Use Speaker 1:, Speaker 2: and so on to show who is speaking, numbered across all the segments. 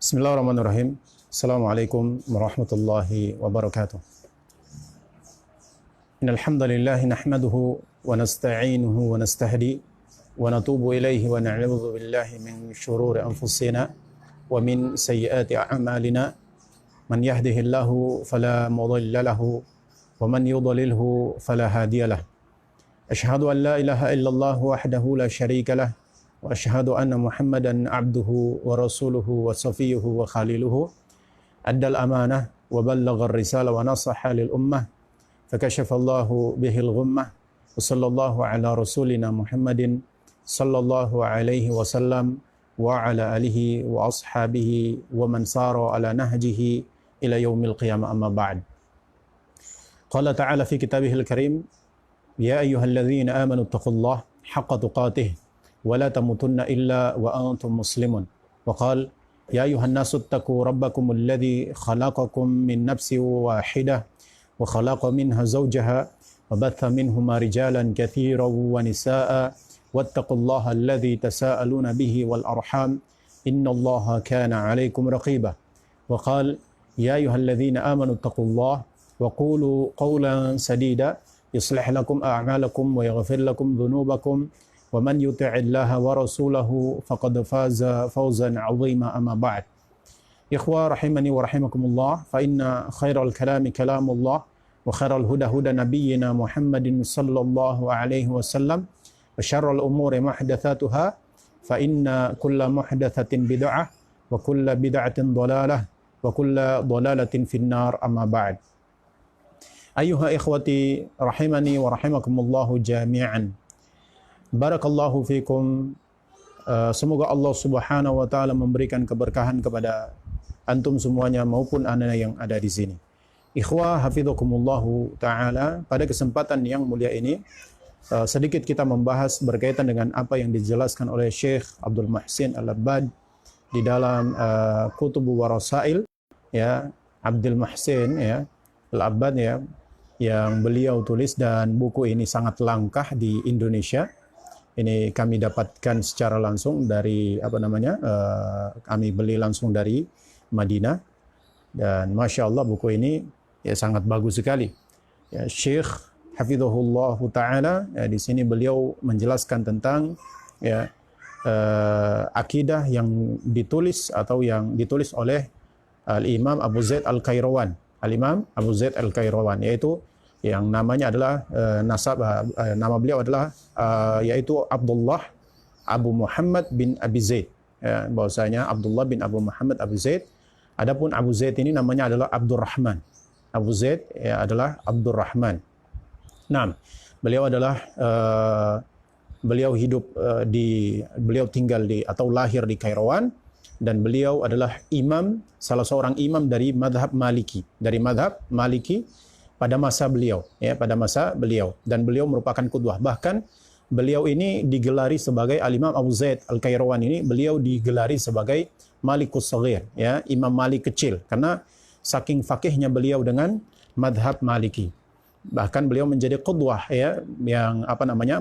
Speaker 1: Bismillahirrahmanirrahim. Assalamualaikum warahmatullahi wabarakatuh. Innal hamdalillah nahmaduhu wa nasta'inuhu wa nastahdi wa natubu ilaihi wa na'udzu billahi min shururi anfusina wa min sayyiati a'malina. Man yahdihillahu fala mudilla lahu wa man yudlilhu fala hadiyalah. Asyhadu an la ilaha illallah wahdahu la syarika lah wa asyhadu anna Muhammadan abduhu wa rasuluhu wa safiyuhu wa khaliluhu addal amanah wa ballaghar risala wa nasaha lil ummah fakashafallahu bihil ghummah wa sallallahu ala rasulina Muhammadin sallallahu alaihi wasallam wa ala alihi wa ashabihi wa man sara ala nahjihi ila yaumil qiyamah amma ba'd. Qala ta'ala fi kitabihil karim ya ayyuhalladzina amanu taqullaha haqqa tuqatih ولا تموتن إلا وأنتم مسلمون وقال يا أيها الناس اتقوا ربكم الذي خلقكم من نفس واحدة وخلق منها زوجها وبث منهما رجالا كثيرا ونساء واتقوا الله الذي تساءلون به والأرحام إن الله كان عليكم رقيبا وقال يا أيها الذين آمنوا اتقوا الله وقولوا قولا سديدا يصلح لكم أعمالكم ويغفر لكم ذنوبكم ومن يطع الله ورسوله فقد فاز فوزا عظيما أما بعد. إخوة رحمني ورحمكم الله فإن خير الكلام كلام الله وخير الهدى هدى نبينا محمد صلى الله عليه وسلم وشر الأمور محدثاتها فإن كل محدثة بدعة وكل بدعة ضلالة وكل ضلالة في النار أما بعد. أيها إخوتي رحمني ورحمكم الله جميعا. Barakallahu fikum. Semoga Allah Subhanahu wa taala memberikan keberkahan kepada antum semuanya maupun anak yang ada di sini. Ikhwah hafizakumullahu taala, pada kesempatan yang mulia ini sedikit kita membahas berkaitan dengan apa yang dijelaskan oleh Syekh Abdul Muhsin Al-Abbad di dalam Kutubu Warasail, ya, Abdul Muhsin ya Al-Abbad ya, yang beliau tulis, dan buku ini sangat langka di Indonesia. Ini kami dapatkan secara langsung dari kami beli langsung dari Madinah, dan masya Allah buku ini ya sangat bagus sekali. Ya, Syekh Hafizahullah Taala ya, di sini beliau menjelaskan tentang ya akidah yang ditulis atau yang ditulis oleh Al-Imam Abu Zaid Al-Qayrawan, Al-Imam Abu Zaid Al-Qayrawan, yaitu yang namanya adalah nama beliau adalah yaitu Abdullah Abu Muhammad bin Abi Zaid, ya, bahwasanya Abdullah bin Abu Muhammad Abi Zaid. Adapun Abu Zaid ini namanya adalah Abdurrahman. Abu Zaid ya adalah Abdurrahman. Nah, beliau adalah beliau hidup beliau tinggal di atau lahir di Kairawan, dan beliau adalah imam, salah seorang imam dari madhab Maliki pada masa beliau, ya, pada masa beliau, dan beliau merupakan qudwah. Bahkan beliau ini digelari sebagai Al-Imam Abu Zaid Al-Qayrawan ini, beliau digelari sebagai Malikus Shaghir, ya, Imam Malik kecil, karena saking fakihnya beliau dengan madhab Maliki. Bahkan beliau menjadi qudwah, ya, yang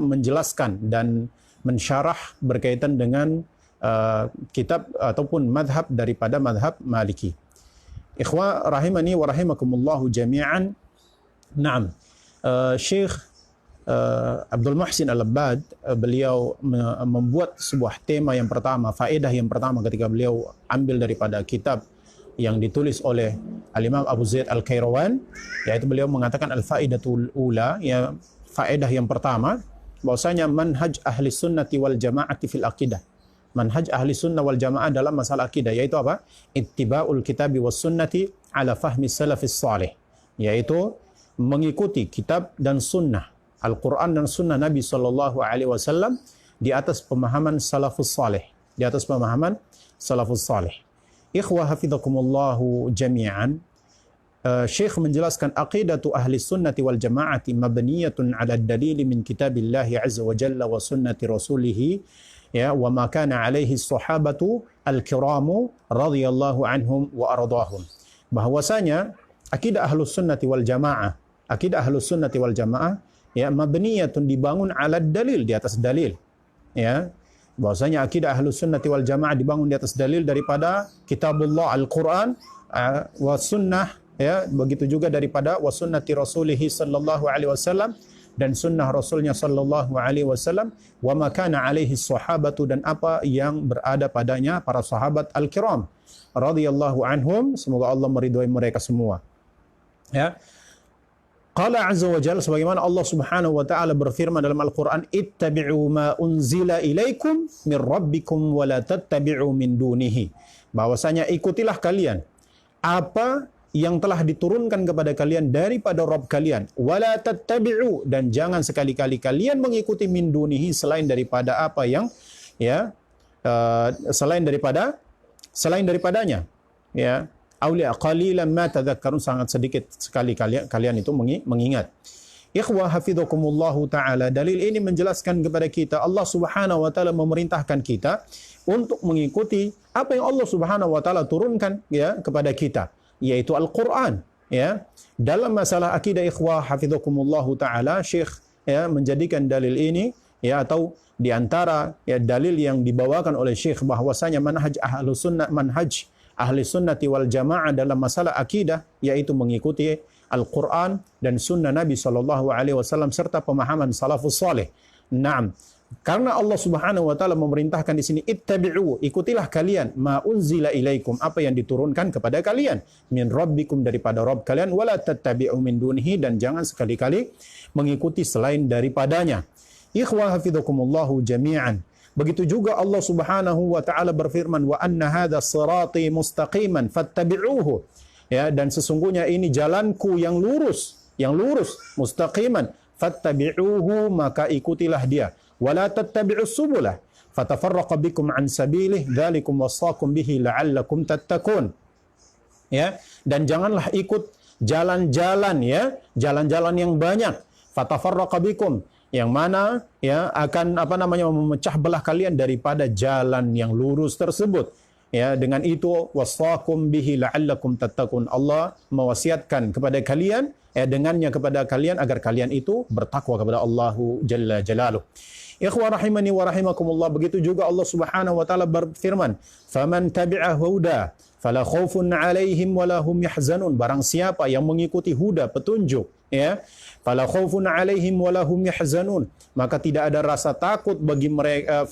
Speaker 1: menjelaskan dan mensyarah berkaitan dengan kitab ataupun madhab daripada madhab Maliki. Ikhwah rahimani wa rahimakumullahu jami'an. Naam, Syekh Abdul Muhsin Al-Abbad beliau membuat sebuah tema yang pertama, faedah yang pertama ketika beliau ambil daripada kitab yang ditulis oleh Al-Imam Abu Zaid Al-Qayrawan, yaitu beliau mengatakan al-faidatul ula, ya, faedah yang pertama, bahwasanya manhaj ahli sunnati wal jamaati fil aqidah. Manhaj ahli sunnah wal jamaah dalam masalah akidah, yaitu apa? Ittiba'ul kitabi was sunnati ala fahmi salafis salih, yaitu mengikuti kitab dan sunnah, Al-Quran dan sunnah Nabi SAW di atas pemahaman salafus salih, di atas pemahaman salafus salih. Ikhwah hafizakumullahu jami'an, Syekh menjelaskan aqidatu ahli sunnati wal jama'ati mabniyatun ala dalili min kitabillahi azza wa jalla wa sunnati rasulihi, ya, wa ma kana alaihi sahabatu al-kiramu radhiyallahu anhum wa ardahum. Bahwasanya akidah ahlus sunnati wal jamaah, akidah ahlus sunnati wal jamaah, ya, mabniyatun, dibangun ala dalil, di atas dalil, ya, bahwasanya akidah Ahlus Sunnati wal Jamaah dibangun di atas dalil daripada Kitabullah Al-Qur'an wa sunnah, ya, begitu juga daripada wa sunnati Rasulih sallallahu alaihi wasallam, dan sunnah Rasulnya sallallahu alaihi wasallam, wa ma kana alaihi sahabatu, dan apa yang berada padanya para sahabat al-kiram radhiyallahu anhum, semoga Allah meridhai mereka semua. Ya. Qala azza wa jalla, sebagaimana Allah Subhanahu wa taala berfirman dalam Al-Qur'an, ittabi'u ma unzila ilaikum min rabbikum wa la tattabi'u min dunihi. Bahwasanya ikutilah kalian apa yang telah diturunkan kepada kalian daripada Rabb kalian, wala tattabi'u, dan jangan sekali-kali kalian mengikuti min dunihi, selain daripada apa yang, ya, selain daripadanya, ya, aulia qalilan ma tadhakkarun, sangat sedikit sekali kalian itu mengingat. Ikhwah hafizakumullahu taala, dalil ini menjelaskan kepada kita Allah Subhanahu wa taala memerintahkan kita untuk mengikuti apa yang Allah Subhanahu wa taala turunkan, ya, kepada kita, yaitu Al-Qur'an, ya. Dalam masalah akidah, ikhwah hafizakumullahu taala, Syekh, ya, menjadikan dalil ini, ya, atau di antara, ya, dalil yang dibawakan oleh Syekh bahwasanya manhaj ahli sunnati wal jamaah dalam masalah akidah yaitu mengikuti Al-Qur'an dan sunnah Nabi sallallahu alaihi wasallam serta pemahaman salafus saleh. Naam. Karena Allah Subhanahu wa taala memerintahkan di sini, ittabi'u, ikutilah kalian ma unzila ilaikum, apa yang diturunkan kepada kalian, min rabbikum, daripada Rabb kalian, wala tattabi'u min dunihi, dan jangan sekali-kali mengikuti selain daripadanya. Ikhwah hafizakumullahu jami'an. Begitu juga Allah Subhanahu wa taala berfirman, wa anna hadza sirati mustaqiman fattabi'uhu. Ya, dan sesungguhnya ini jalanku yang lurus, mustaqiman, fattabi'uhu, maka ikutilah dia. Wala tattabi'us subulah fatafarraqa bikum an sabilih dzalikum wasaqum bihi la'allakum tattaqun. Ya, dan janganlah ikut jalan-jalan, ya, jalan-jalan yang banyak, fatafarraqa bikum, yang mana, ya, akan memecah belah kalian daripada jalan yang lurus tersebut. Ya, dengan itu wasaqum bihi la'allakum tattaqun, Allah mewasiatkan kepada kalian, ya, dengannya kepada kalian agar kalian itu bertakwa kepada Allahu jalla jalaluh. Ikhwah rahimani wa rahimakumullah, begitu juga Allah Subhanahu wa taala berfirman, "Faman tabi'a huda fala khaufun 'alaihim wala hum yahzanun." Barang siapa yang mengikuti huda, petunjuk, ya, fala khaufun 'alaihim wala hum yahzanun, maka tidak ada rasa takut bagi mereka,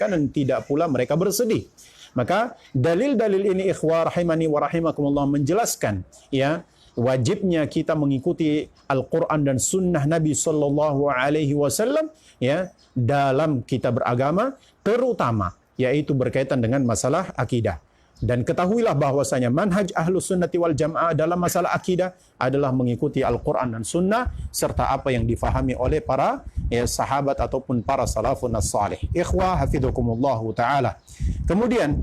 Speaker 1: dan tidak pula mereka bersedih. Maka dalil-dalil ini, ikhwah rahimani wa rahimakumullah, menjelaskan, ya, wajibnya kita mengikuti Al-Quran dan Sunnah Nabi Sallallahu Alaihi Wasallam, ya, dalam kita beragama, terutama yaitu berkaitan dengan masalah akidah. Dan ketahuilah bahwasanya manhaj Ahlus Sunnati wal Jamaah dalam masalah akidah adalah mengikuti Al-Quran dan Sunnah serta apa yang difahami oleh para, ya, sahabat ataupun para salafun as-salih. Ikhwah hafizakumullahu ta'ala. Kemudian,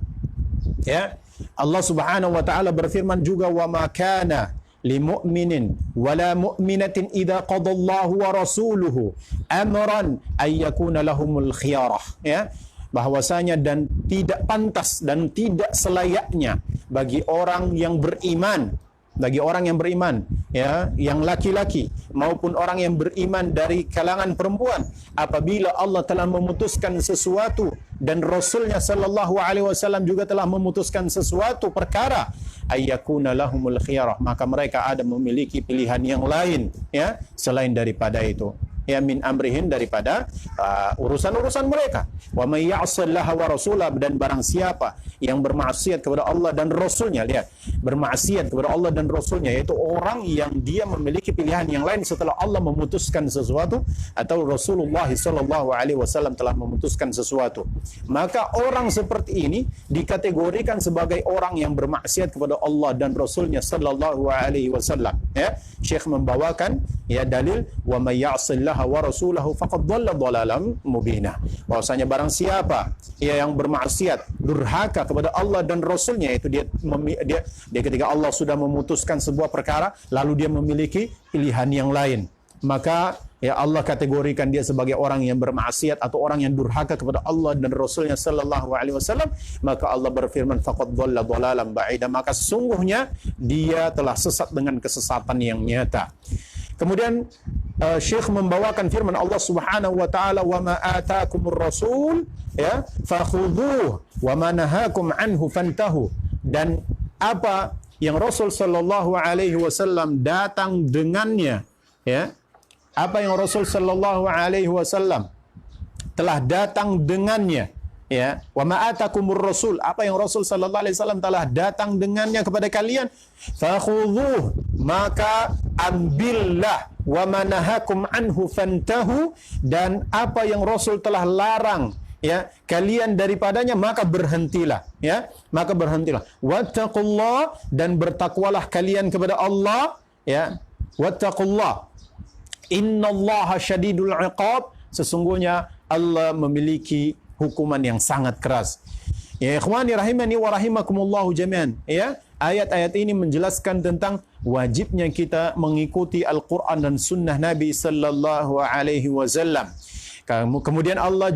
Speaker 1: ya, Allah Subhanahu wa ta'ala berfirman juga, wa ma kana limu'minin wala mu'minatin idza qadallahu wa rasuluhu amran ay yakuna lahumul khiyarah, ya, bahwasanya dan tidak pantas dan tidak selayaknya bagi orang yang beriman, ya, yang laki-laki maupun orang yang beriman dari kalangan perempuan, apabila Allah telah memutuskan sesuatu dan Rasulnya sallallahu alaihi wasallam juga telah memutuskan sesuatu perkara, ayyakuna lahumul khiyarah, maka mereka ada memiliki pilihan yang lain, ya, selain daripada itu, ya, min amrihin, daripada urusan-urusan mereka. Wa may ya'sillaha wa rasulah, dan barang siapa yang bermaksiat kepada Allah dan Rasulnya, lihat, bermaksiat kepada Allah dan Rasulnya, yaitu orang yang dia memiliki pilihan yang lain setelah Allah memutuskan sesuatu atau Rasulullah sallallahu alaihi wasallam telah memutuskan sesuatu, maka orang seperti ini dikategorikan sebagai orang yang bermaksiat kepada Allah dan Rasulnya sallallahu alaihi wasallam. Ya, Syekh membawakan, ya, dalil wa may ya'sillaha wa rasulahu faqad dhalla dhalalan mubina, bahwasanya barang siapa, ya, yang bermaksiat, durhaka kepada Allah dan Rasulnya, itu dia ketika Allah sudah memutuskan sebuah perkara lalu dia memiliki pilihan yang lain, maka, ya, Allah kategorikan dia sebagai orang yang bermaksiat atau orang yang durhaka kepada Allah dan Rasulnya sallallahu alaihi wasallam. Maka Allah berfirman, faqad dhalla dhalalan ba'ida, maka sesungguhnya dia telah sesat dengan kesesatan yang nyata. Kemudian Syekh membawakan firman Allah Subhanahu wa taala, "Wa ma ataakumur rasul ya fakhudhuhu wa ma nahakum anhu fantahu." Dan apa yang Rasul sallallahu alaihi wasallam datang dengannya, ya. Apa yang Rasul sallallahu alaihi wasallam telah datang dengannya, ya. Wa ma atakumur rasul, apa yang Rasul sallallahu alaihi wasallam telah datang dengannya kepada kalian, fakhudhuhu, maka ambillah, wa manahakum anhu fantahu, dan apa yang Rasul telah larang, ya, kalian daripadanya, maka berhentilah, ya, maka berhentilah. Wattaqullah, dan bertakwalah kalian kepada Allah, ya. Wattaqullah, innallaha syadidul iqab, sesungguhnya Allah memiliki hukuman yang sangat keras. Ya ikhwani rahimani wa rahimakumullahu jami'an, ya. Ayat-ayat ini menjelaskan tentang wajibnya kita mengikuti Al-Quran dan Sunnah Nabi sallallahu alaihi wasallam. Kemudian Allah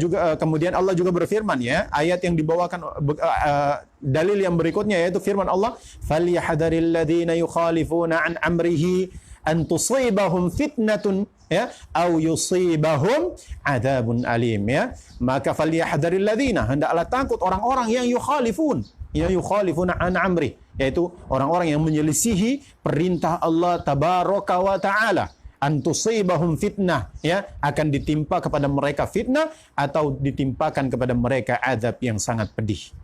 Speaker 1: juga berfirman, ya, ayat yang dibawakan dalil yang berikutnya yaitu firman Allah, "Falyahdharil ladzina yukhalifuna an amrihi an tusibahum fitnatun, ya, au yusibahum adzabun alim." Ya, maka falyahdharil ladzina, hendaklah takut orang-orang yang yukhalifuna an amri, yaitu orang-orang yang menyelisihi perintah Allah tabaraka wa taala, an tusibahum fitnah, ya, akan ditimpa kepada mereka fitnah atau ditimpakan kepada mereka azab yang sangat pedih.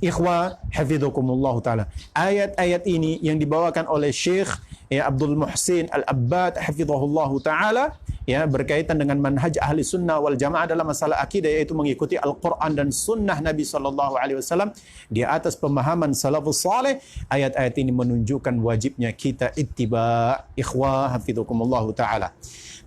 Speaker 1: Ikhwa hafidhukumullah taala, ayat-ayat ini yang dibawakan oleh Syekh, ya, Abdul Muhsin Al-Abbad hafidhahullah taala, ya, berkaitan dengan manhaj ahli sunnah wal jamaah dalam masalah akidah, yaitu mengikuti Al-Quran dan sunnah Nabi SAW di atas pemahaman salafus saleh. Ayat-ayat ini menunjukkan wajibnya kita ittiba. Ikhwa hafidhukumullah taala,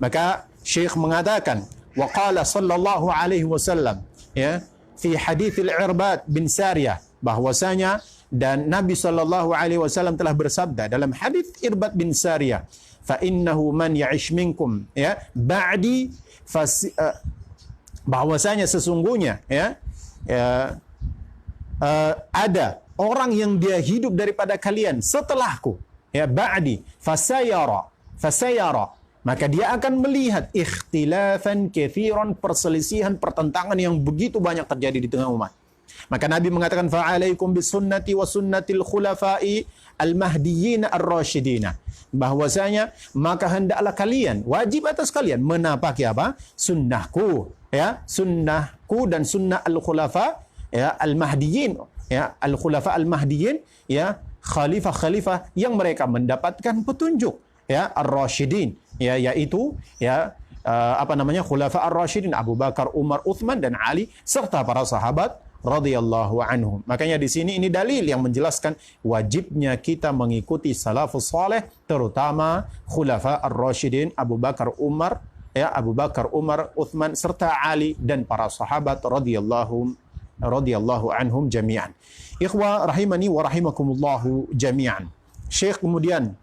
Speaker 1: maka Syekh mengatakan, wa qala sallallahu alaihi wasallam, ya, fi hadits al-Irbad bin Sariyah, bahwasanya dan Nabi sallallahu alaihi wasallam telah bersabda dalam hadits Irbad bin Sariyah, fa innahu man ya'ish minkum, ya, ba'di bahwasanya sesungguhnya, ya, ada orang yang dia hidup daripada kalian setelahku, ya, ba'di fasayara, maka dia akan melihat ikhtilafan katsiran, perselisihan, pertentangan yang begitu banyak terjadi di tengah umat. Maka Nabi mengatakan, fa'alaikum bisunnati wa sunnatil khulafa'i al-mahdiyyin ar-rasyidin, bahwasanya maka hendaklah kalian, wajib atas kalian menapaki apa? Sunnahku, ya, sunnahku dan sunnah al-khulafa, ya, al-mahdiyyin, ya, al-khulafa al-mahdiyyin, ya, khalifah-khalifah yang mereka mendapatkan petunjuk, ya, ar-rasyidin, ya, yaitu, ya, khulafa ar-rasyidin, Abu Bakar, Umar, Uthman dan Ali serta para sahabat radhiyallahu anhum. Makanya di sini ini dalil yang menjelaskan wajibnya kita mengikuti salafus saleh, terutama khulafa ar-rasyidin, Abu Bakar, Umar, Uthman serta Ali dan para sahabat radhiyallahu anhum jami'an. Ikhwa rahimani wa rahimakumullahu jami'an. Syekh kemudian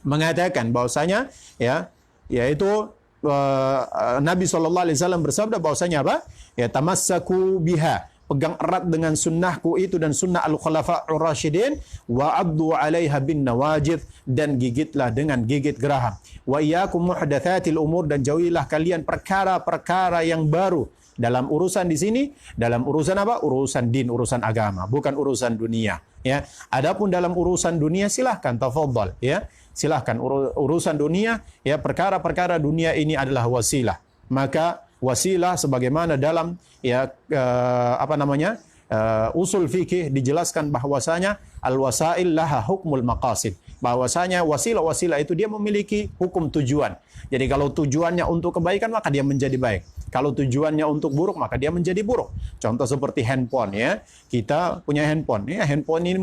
Speaker 1: mengatakan bahwasanya, ya, yaitu Nabi SAW bersabda bahwasanya apa? Ya, tamassaku biha, pegang erat dengan sunnahku itu dan sunnah al-khulafa ar-rasyidin, wa abdu 'alaiha bin nawajid, dan gigitlah dengan gigit geraham. Wa iyyakum muhdatsatil umur, dan jauhilah kalian perkara-perkara yang baru. Dalam urusan di sini, dalam urusan apa? Urusan din, urusan agama, bukan urusan dunia, ya. Adapun dalam urusan dunia silahkan tafadhal, ya. Silahkan urusan dunia, ya, perkara-perkara dunia ini adalah wasilah. Maka wasilah sebagaimana dalam, ya, usul fikih dijelaskan bahwasanya al-wasail laha hukmul maqasid, bahwasanya wasilah-wasilah itu dia memiliki hukum tujuan. Jadi kalau tujuannya untuk kebaikan maka dia menjadi baik. Kalau tujuannya untuk buruk maka dia menjadi buruk. Contoh seperti handphone, ya. Kita punya handphone, ya. Handphone ini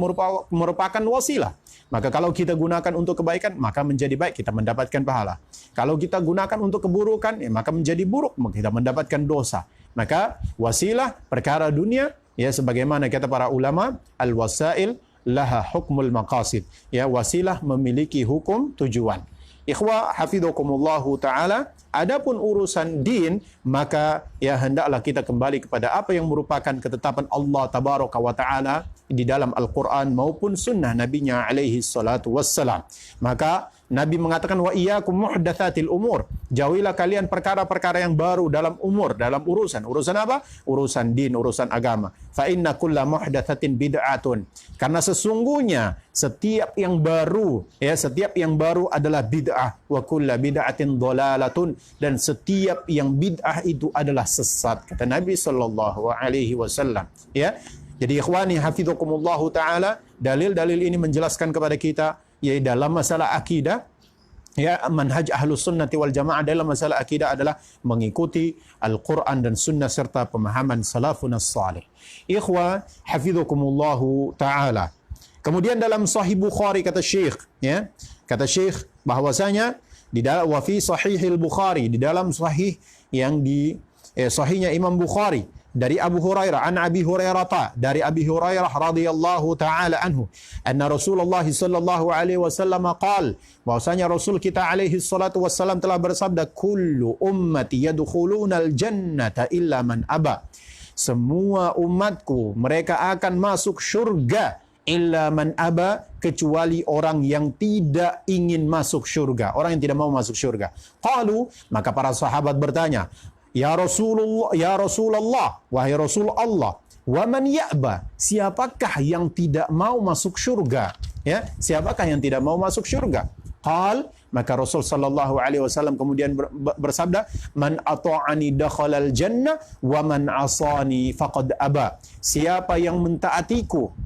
Speaker 1: merupakan wasilah. Maka kalau kita gunakan untuk kebaikan maka menjadi baik, kita mendapatkan pahala. Kalau kita gunakan untuk keburukan, ya, maka menjadi buruk, maka kita mendapatkan dosa. Maka wasilah perkara dunia, ya, sebagaimana kata para ulama, al-wasail laha hukmul maqasid, ya, wasilah memiliki hukum tujuan. Ikhwah hafidhukumullahu taala, adapun urusan din maka, ya, hendaklah kita kembali kepada apa yang merupakan ketetapan Allah tabaraka wa taala di dalam Al-Quran maupun sunnah nabinya alaihi salatu wassalam. Maka Nabi mengatakan wa iyyakum muhdatsatil umur. Jauhilah kalian perkara-perkara yang baru dalam umur, dalam urusan. Urusan apa? Urusan din, urusan agama. Fa inna kulla muhdatsatin bid'atun. Karena sesungguhnya setiap yang baru, setiap yang baru adalah bid'ah. Wa kulla bid'atin dhalalatun, dan setiap yang bid'ah itu adalah sesat, kata Nabi sallallahu alaihi wasallam. Ya. Jadi ikhwani hafizakumullah taala, dalil-dalil ini menjelaskan kepada kita dalam masalah akidah, manhaj ahlus sunnati wal jamaah dalam masalah akidah adalah mengikuti Al-Quran dan sunnah serta pemahaman salafun salih. Ikhwa hafizakumullah taala. Kemudian dalam Sahih Bukhari kata Syekh, kata Syekh bahwasanya di dalam wa fi Sahihil Bukhari, di dalam sahih yang sahihnya Imam Bukhari, dari Abu Hurairah, an Abi Hurairah, dari Abi Hurairah radhiyallahu taala anhu, anna Rasulullah sallallahu alaihi wasallam qaal, bahwasanya Rasul kita alaihi salatu wasallam telah bersabda, kullu ummati yadkhulunal jannata illa man aba. Semua umatku mereka akan masuk syurga illa man aba, kecuali orang yang tidak ingin masuk syurga, orang yang tidak mau masuk syurga. Qalu, maka para sahabat bertanya, Ya Rasulullah, wahai Rasul Allah, wa man ya'ba, siapakah yang tidak mau masuk syurga? Siapakah yang tidak mau masuk syurga? Qal, maka Rasul sallallahu alaihi wasallam kemudian bersabda, man ata'ani dakhalal jannah wa man asani faqad aba. Siapa yang mentaatiku,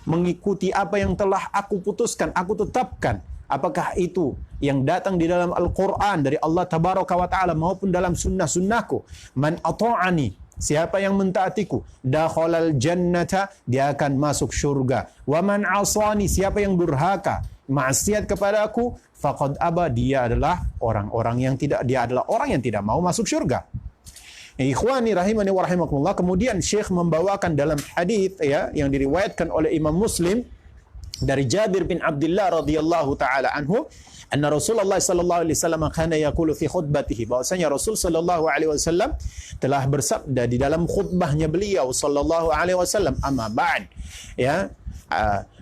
Speaker 1: mengikuti apa yang telah aku putuskan, aku tetapkan, apakah itu yang datang di dalam Al-Quran dari Allah Tabaraka wa Ta'ala maupun dalam sunnah-sunnahku. Man ata'ani, siapa yang mentaatiku, dakhalal jannata, dia akan masuk syurga. Wa man asani, siapa yang durhaka, maksiat kepada aku, faqad aba, dia adalah orang yang tidak mau masuk syurga. Ikhwani rahimani wa rahimakumullah. Kemudian Syekh membawakan dalam hadis yang diriwayatkan oleh Imam Muslim dari Jabir bin Abdullah radhiyallahu taala anhu, anna Rasulullah sallallahu alaihi wasallam kana yaqulu fi khutbatihi, bahwasanya Rasul sallallahu alaihi wasallam telah bersabda di dalam khutbahnya beliau sallallahu alaihi wasallam, amma ba'd,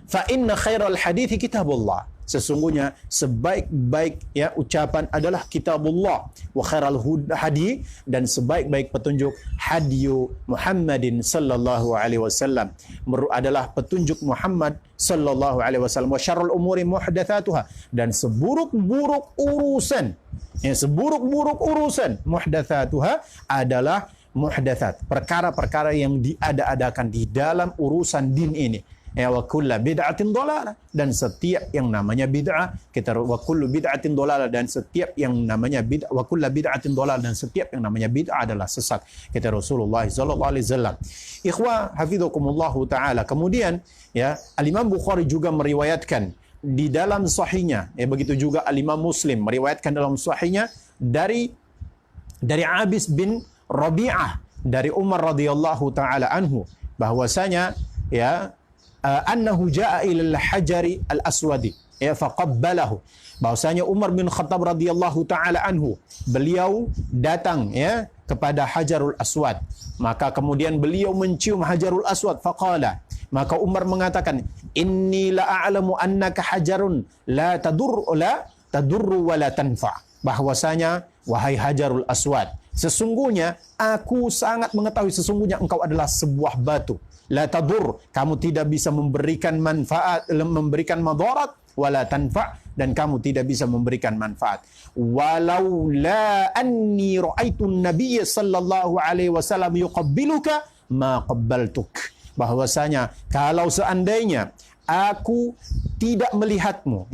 Speaker 1: fa inna khairal hadithi kitabullah, sesungguhnya sebaik-baik ucapan adalah kitabullah, wa khairal hadi, dan sebaik-baik petunjuk hadiyu Muhammadin sallallahu alaihi wasallam, adalah petunjuk Muhammad sallallahu alaihi wasallam, wa syarrul umuri muhdatsatuha, dan seburuk-buruk urusan muhdatsatuha adalah muhdatsat, perkara-perkara yang diada-adakan di dalam urusan din ini. Wa kullu bid'atin dhalalah, dan setiap yang namanya bid'ah, wa kullu bid'atin dhalalah, dan setiap yang namanya bid'ah, wa kullu bid'atin dhalalah, dan setiap yang namanya bid'ah adalah sesat, kata Rasulullah sallallahu alaihi wasallam. Ikhwah hafizakumullah taala. Kemudian Al-Imam Bukhari juga meriwayatkan di dalam sahihnya, begitu juga Al-Imam Muslim meriwayatkan dalam sahihnya dari Abis bin Rabi'ah dari Umar radhiyallahu taala anhu, bahwasanya annahu jaa ila al-hajari al-aswadi faqabbalahu, bahwasanya Umar bin Khattab radhiyallahu taala anhu, beliau datang kepada Hajarul Aswad, maka kemudian beliau mencium Hajarul Aswad, faqala, maka Umar mengatakan, inni la a'lamu annaka hajarun la tadurru wa la tanfa, bahwasanya wahai Hajarul Aswad, sesungguhnya aku sangat mengetahui, sesungguhnya engkau adalah sebuah batu, la tadur, kamu tidak bisa memberikan manfaat, memberikan madarat, wala tanfa, dan kamu tidak bisa memberikan manfaat. Walau la anni ra'aitu an-nabiy sallallahu alaihi wasallam yuqabbiluka ma qabbaltuk, bahwasanya kalau seandainya aku tidak melihatmu,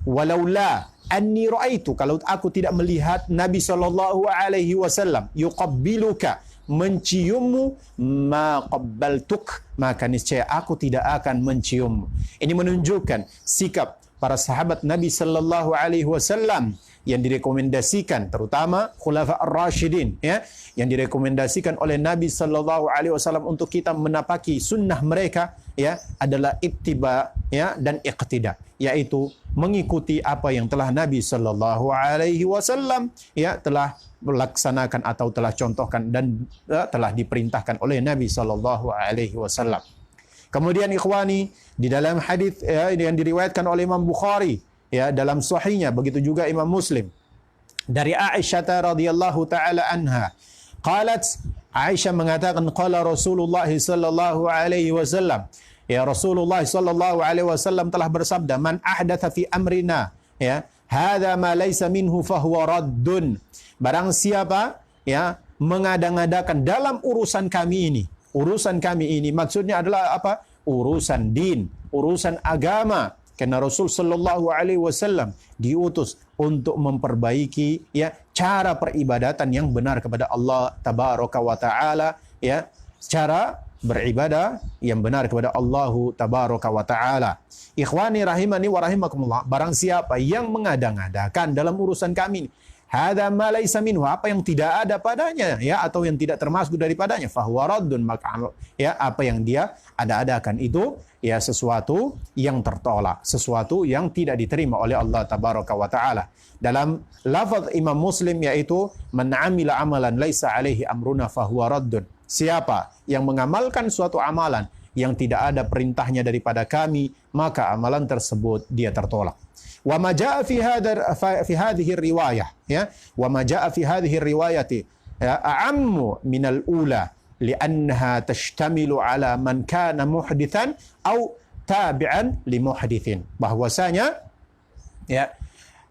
Speaker 1: walau la anni ra'aitu, kalau aku tidak melihat Nabi sallallahu alaihi wasallam yuqabbiluka, menciummu, ma qabbaltuk, maka niscaya aku tidak akan menciummu. Ini menunjukkan sikap para sahabat Nabi sallallahu alaihi wasallam yang direkomendasikan, terutama Khulafa ar-Rasyidin, yang direkomendasikan oleh Nabi sallallahu alaihi wasallam untuk kita menapaki sunnah mereka, adalah ittiba, dan iqtida, yaitu mengikuti apa yang telah Nabi sallallahu alaihi wasallam telah melaksanakan atau telah contohkan dan telah diperintahkan oleh Nabi sallallahu alaihi wasallam. Kemudian ikhwani, di dalam hadis yang diriwayatkan oleh Imam Bukhari ya dalam sahihnya, begitu juga Imam Muslim dari Aisyah radhiyallahu taala anha. Qalat, Aisyah mengatakan, qala Rasulullah sallallahu alaihi wasallam, ya Rasulullah sallallahu alaihi wasallam telah bersabda, man ahdatha fi amrina, ya, hadza ma laisa minhu fahuwa raddun. Barang siapa ya mengada-ngadakan dalam urusan kami ini maksudnya adalah apa? Urusan din, urusan agama. Karena Rasul sallallahu alaihi wasallam diutus untuk memperbaiki ya cara peribadatan yang benar kepada Allah tabaraka wa taala, ya, cara beribadah yang benar kepada Allah tabaraka wa taala. Ikhwani rahimani wa rahimakumullah, barang siapa yang mengada-ngadakan dalam urusan kami, hadza ma laisa minhu, apa yang tidak ada padanya ya, atau yang tidak termasuk daripadanya, fahuwa raddun, maka ya apa yang dia ada-adakan itu ya sesuatu yang tertolak, sesuatu yang tidak diterima oleh Allah tabaraka wa taala. Dalam lafaz Imam Muslim yaitu man amila amalan laisa alaihi amruna fahuwa raddun. Siapa yang mengamalkan suatu amalan yang tidak ada perintahnya daripada kami, maka amalan tersebut dia tertolak. Wa ma jaa fi hadhihi riwayah, ya, wa ma jaa fi hadhihi riwayati a'ammu min al-ula li'annaha tashtamilu ala man kana muhdithan au tabi'an li muhdithin. Bahwasanya ya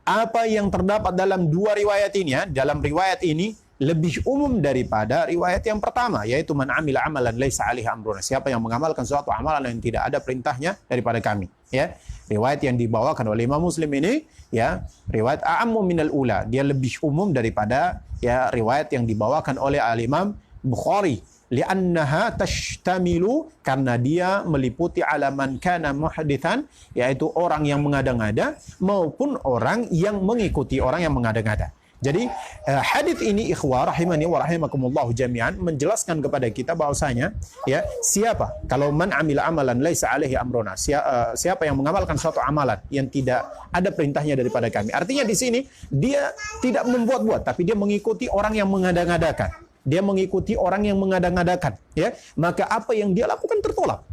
Speaker 1: apa yang terdapat dalam dua riwayat ini, ya, dalam riwayat ini lebih umum daripada riwayat yang pertama, yaitu man amila amalan laisa alaihi amruna, siapa yang mengamalkan suatu amalan yang tidak ada perintahnya daripada kami, ya. Riwayat yang dibawakan oleh Imam Muslim ini ya riwayat a'ammu minal ula, dia lebih umum daripada ya riwayat yang dibawakan oleh Al-Imam Bukhari, li'annaha tashtamilu, karena dia meliputi ala man kana muhdithan, yaitu orang yang mengada-ngada maupun orang yang mengikuti orang yang mengada-ngada. Jadi hadis ini ikhwah rahimani wa rahimakumullah jami'an menjelaskan kepada kita bahwasanya ya siapa kalau man amila amalan laisa alaihi amruna, siapa yang mengamalkan suatu amalan yang tidak ada perintahnya daripada kami. Artinya di sini dia tidak membuat-buat, tapi dia mengikuti orang yang mengada-ngadakan. Dia mengikuti orang yang mengada-ngadakan, ya. Maka apa yang dia lakukan tertolak.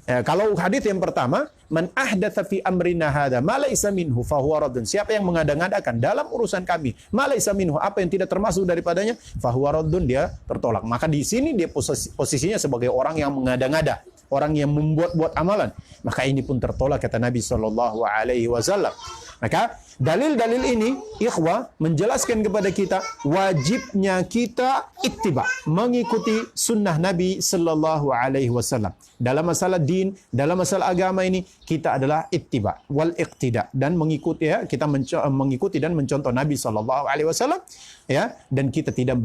Speaker 1: Ya, kalau hadis yang pertama, man ahdatsa fi amrina hadza ma laysa minhu fa huwa raddun. Siapa yang mengada-ngadakan dalam urusan kami, ma laysa minhu, apa yang tidak termasuk daripadanya, fa huwa raddun, dia tertolak. Maka di sini dia posisinya sebagai orang yang mengada-ngada, orang yang membuat-buat amalan. Maka ini pun tertolak kata Nabi sallallahu alaihi wasallam. Maka dalil-dalil ini ikhwah menjelaskan kepada kita wajibnya kita ittiba, mengikuti sunnah Nabi sallallahu alaihi wasallam. Dalam masalah din, dalam masalah agama ini kita adalah ittiba wal iqtida, dan mengikuti, ya, kita mengikuti dan mencontoh Nabi sallallahu alaihi wasallam, ya, dan kita tidak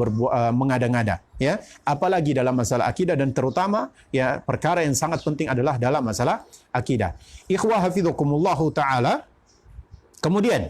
Speaker 1: mengada-ngada, ya, apalagi dalam masalah akidah, dan terutama ya perkara yang sangat penting adalah dalam masalah akidah. Ikhwah hafizakumullahu taala. Kemudian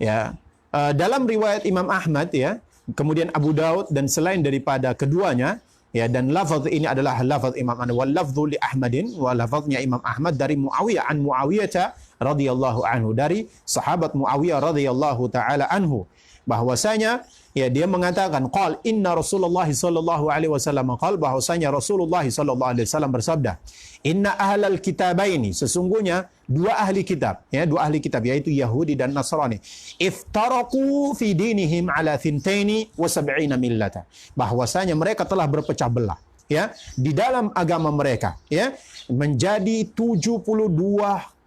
Speaker 1: ya dalam riwayat Imam Ahmad, ya, kemudian Abu Daud dan selain daripada keduanya, ya, dan lafaz ini adalah lafaz Imam Ahmad, wal lafzu li Ahmadin, wa lafaznya Imam Ahmad dari Muawiyah an Muawiyah radhiyallahu anhu, dari sahabat Muawiyah radhiyallahu taala anhu, bahwasanya ya dia mengatakan qal inna Rasulullah sallallahu alaihi wasallam qal, bahwasanya Rasulullah sallallahu alaihi wasallam bersabda, inna ahlal kitabaini, sesungguhnya dua ahli kitab, ya, dua ahli kitab yaitu Yahudi dan Nasrani, iftaraku fi dinihim ala thintaini wa sab'ina millata, bahwasanya mereka telah berpecah belah, ya, di dalam agama mereka, ya, menjadi 72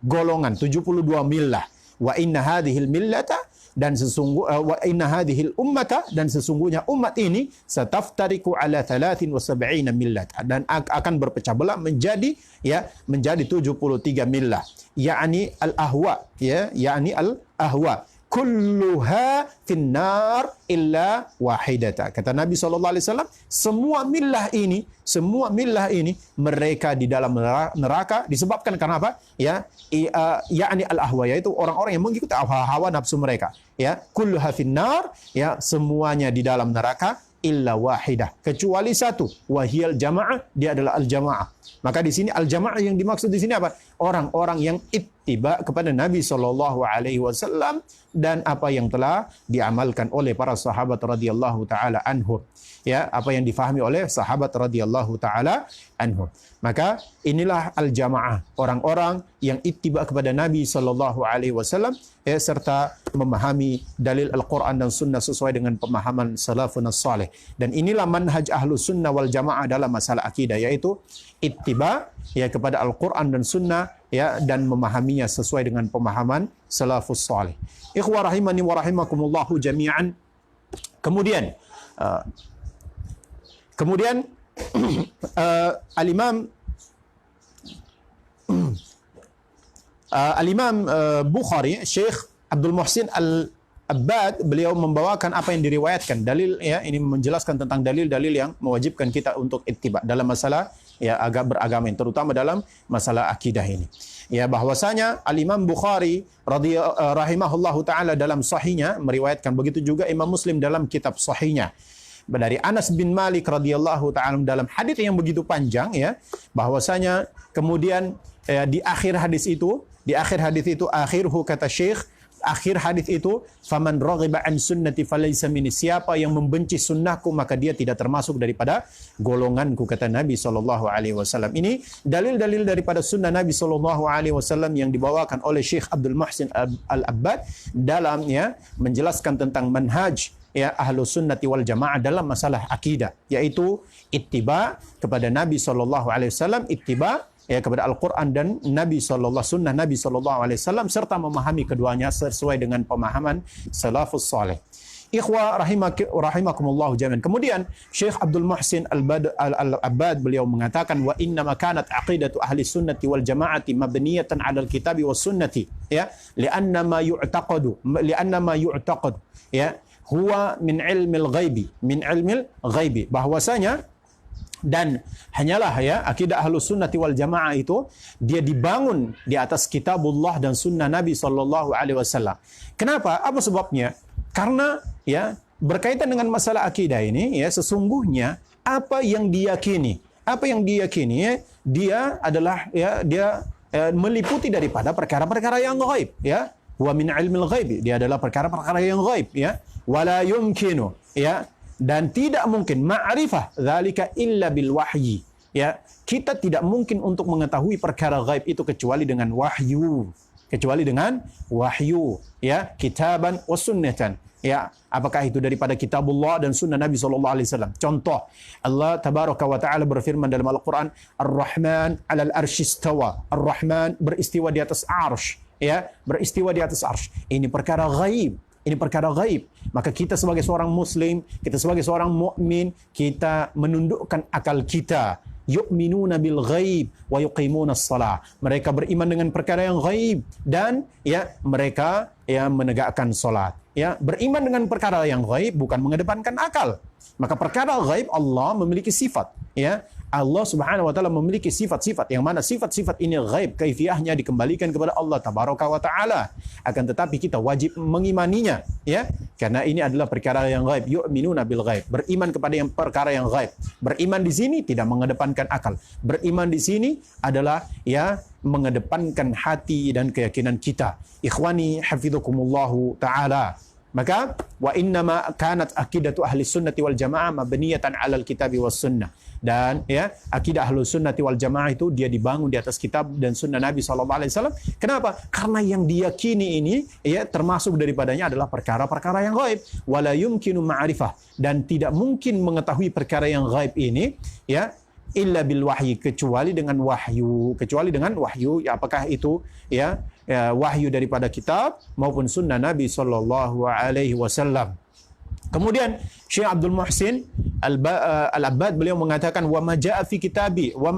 Speaker 1: golongan, 72 millah. Wa inna hadhil millata, dan wa inna hadhil ummata, dan sesungguhnya umat ini sataftariku ala 73 millat, dan akan berpecah belah menjadi, ya, menjadi 73 millah, yakni al-ahwa, ya, yakni al-ahwa kulluha finnar illa wahidata. Kata Nabi SAW, semua millah ini mereka di dalam neraka, disebabkan karena apa? Ya, yakni al-ahwa, yaitu orang-orang yang mengikuti hawa nafsu mereka. Ya, kulluha finnar, ya, semuanya di dalam neraka, illa wahidah, kecuali satu, wahiyal jamaah, dia adalah al-jamaah. Maka di sini al-jamaah yang dimaksud di sini apa? Orang-orang yang ittiba kepada Nabi SAW dan apa yang telah diamalkan oleh para sahabat radhiyallahu taala anhum. Ya, apa yang difahami oleh sahabat radhiyallahu taala anhum. Maka inilah al-jamaah, orang-orang yang ittiba kepada Nabi SAW serta memahami dalil Al-Quran dan Sunnah sesuai dengan pemahaman salafun salih. Dan inilah manhaj Ahlus Sunnah wal Jamaah dalam masalah akidah, yaitu ittiba ya kepada Al-Quran dan Sunnah ya, dan memahaminya sesuai dengan pemahaman salafus salih. Ikhwah rahimani wa rahimakumullahu jami'an. Kemudian Al-Imam Bukhari, Syekh Abdul Muhsin Al-Abbad, beliau membawakan apa yang diriwayatkan. Dalil ya, ini menjelaskan tentang dalil-dalil yang mewajibkan kita untuk ittiba dalam masalah ya beragama, terutama dalam masalah akidah ini. Ya, bahwasanya Al-Imam Bukhari rahimahullahu taala dalam sahihnya meriwayatkan, begitu juga Imam Muslim dalam kitab sahihnya dari Anas bin Malik radhiyallahu taala dalam hadis yang begitu panjang ya, bahwasanya kemudian di akhir hadis itu akhiruhu kata Syekh, akhir hadis itu, faman raghiba an sunnati falaysa minni, siapa yang membenci sunnahku maka dia tidak termasuk daripada golonganku, kata Nabi SAW. Ini dalil-dalil daripada sunnah Nabi SAW yang dibawakan oleh Syekh Abdul Muhsin Al-Abbad dalam ya menjelaskan tentang manhaj ya Ahlus Sunnati wal Jamaah dalam masalah akidah, yaitu ittiba kepada Nabi SAW, ittiba ya kepada Al-Quran dan sunnah Nabi SAW, serta memahami keduanya sesuai dengan pemahaman salafus salih. Ikhwah rahimakumullah jami'an. Kemudian Syekh Abdul Muhsin Al-Abbad beliau mengatakan, wa inna ma kanat aqidatu ahli sunnati wal jama'ati mabniyatan 'ala al-kitabi was sunnati ya li'anna ma yu'taqad ya huwa min ilmil ghaibi, bahwasanya dan hanyalah ya akidah Ahlus Sunnati wal Jamaah itu dia dibangun di atas kitabullah dan sunnah Nabi SAW. Kenapa? Apa sebabnya? Karena ya berkaitan dengan masalah akidah ini ya, sesungguhnya apa yang diyakini ya, dia adalah ya dia meliputi daripada perkara-perkara yang ghaib ya. Wa min ilmil ghaibi, dia adalah perkara-perkara yang ghaib ya. Wala yumkinu ya, dan tidak mungkin ma'rifah dzalika illa bil wahyi ya, kita tidak mungkin untuk mengetahui perkara gaib itu kecuali dengan wahyu ya, kitaban was sunnatan ya, apakah itu daripada kitabullah dan sunnah Nabi SAW. Contoh, Allah tabaraka wa taala berfirman dalam Al-Quran, Ar-Rahman 'alal arsy istawa, Ar-Rahman beristiwa di atas arsy ya, beristiwa di atas arsy. Ini perkara gaib. Maka kita sebagai seorang muslim, kita sebagai seorang mukmin, kita menundukkan akal kita. Yu'minuna bil ghaib wa yuqimuna shalah. Mereka beriman dengan perkara yang ghaib dan ya mereka ya menegakkan salat. Ya, beriman dengan perkara yang ghaib bukan mengedepankan akal. Maka perkara ghaib Allah memiliki sifat, ya. Allah Subhanahu wa taala memiliki sifat-sifat yang mana sifat-sifat ini ghaib, kaifiyahnya dikembalikan kepada Allah tabaraka wa taala. Akan tetapi kita wajib mengimaninya, ya. Karena ini adalah perkara yang ghaib. Yu'minuna bil ghaib. Beriman kepada yang perkara yang ghaib. Beriman di sini tidak mengedepankan akal. Beriman di sini adalah ya mengedepankan hati dan keyakinan kita. Ikhwani hafizakumullahu taala. Maka wa innama kanat aqidatu ahli sunnati wal jamaah mabniyatan 'alal kitabi was sunnah. Dan ya, akidah ahlu sunnati wal jamaah itu dia dibangun di atas kitab dan sunnah Nabi SAW. Kenapa? Karena yang diyakini ini ya termasuk daripadanya adalah perkara-perkara yang gaib. Wala yumkinu ma'rifah, dan tidak mungkin mengetahui perkara yang gaib ini ya illa bil wahyi, kecuali dengan wahyu. Ya, apakah itu ya wahyu daripada kitab maupun sunnah Nabi SAW. Kemudian Syekh Abdul Muhsin Al-Abbad beliau mengatakan wa ma jaa fi kitabi wa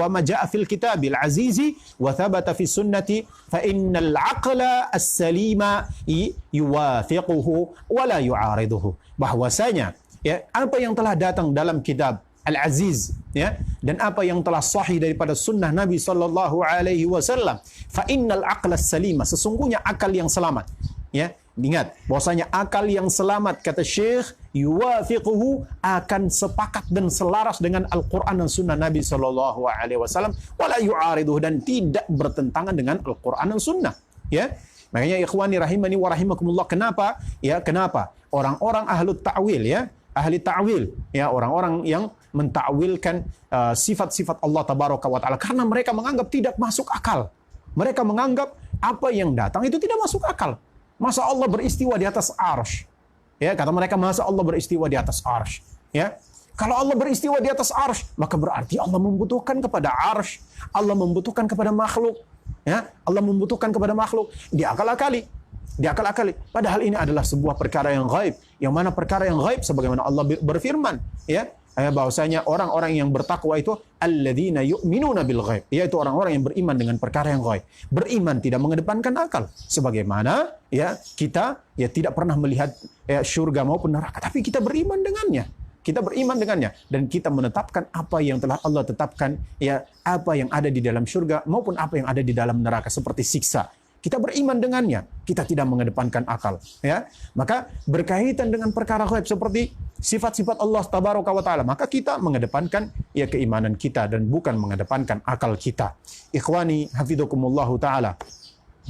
Speaker 1: ma jaa fil kitabi al-azizi wa thabata fi sunnati fa innal aqla as-salima yuwafiquhu wa la yu'ariduhu. Bahwasanya ya apa yang telah datang dalam kitab Al-Aziz ya dan apa yang telah sahih daripada sunnah Nabi sallallahu alaihi wasallam, fa innal aqla as-salima, sesungguhnya akal yang selamat ya, Ingat, bahwasanya akal yang selamat, kata Syekh, yuwafiquhu, akan sepakat dan selaras dengan Al-Quran dan Sunnah Nabi Sallallahu Alaihi Wasallam, wala yu'ariduh, dan tidak bertentangan dengan Al-Quran dan Sunnah. Ya, makanya ikhwani rahimani wa rahimakumullah, kenapa? Ya, kenapa? Orang-orang ahli ta'wil, ya, ahli ta'wil, ya, orang-orang yang mentakwilkan sifat-sifat Allah Tabaraka wa Ta'ala, karena mereka menganggap tidak masuk akal. Mereka menganggap apa yang datang itu tidak masuk akal. Masa Allah beristiwa di atas arsy? Ya, kata mereka, masa Allah beristiwa di atas arsy? Ya, kalau Allah beristiwa di atas arsy, maka berarti Allah membutuhkan kepada arsy, Allah membutuhkan kepada makhluk. Ya, Allah membutuhkan kepada makhluk. Diakal-akali. Padahal ini adalah sebuah perkara yang gaib. Yang mana perkara yang gaib, sebagaimana Allah berfirman, ya, bahwasanya orang-orang yang bertakwa itu alladzina yu'minuna bil ghaib, yaitu orang-orang yang beriman dengan perkara yang gaib. Beriman tidak mengedepankan akal, sebagaimana ya kita ya tidak pernah melihat surga maupun neraka, tapi kita beriman dengannya. Kita beriman dengannya dan kita menetapkan apa yang telah Allah tetapkan, ya, apa yang ada di dalam surga maupun apa yang ada di dalam neraka seperti siksa. Kita beriman dengannya, kita tidak mengedepankan akal, ya. Maka berkaitan dengan perkara gaib seperti sifat-sifat Allah Tabaraka wa Ta'ala, maka kita mengedepankan ya keimanan kita dan bukan mengedepankan akal kita. Ikhwani hafizakumullahu taala.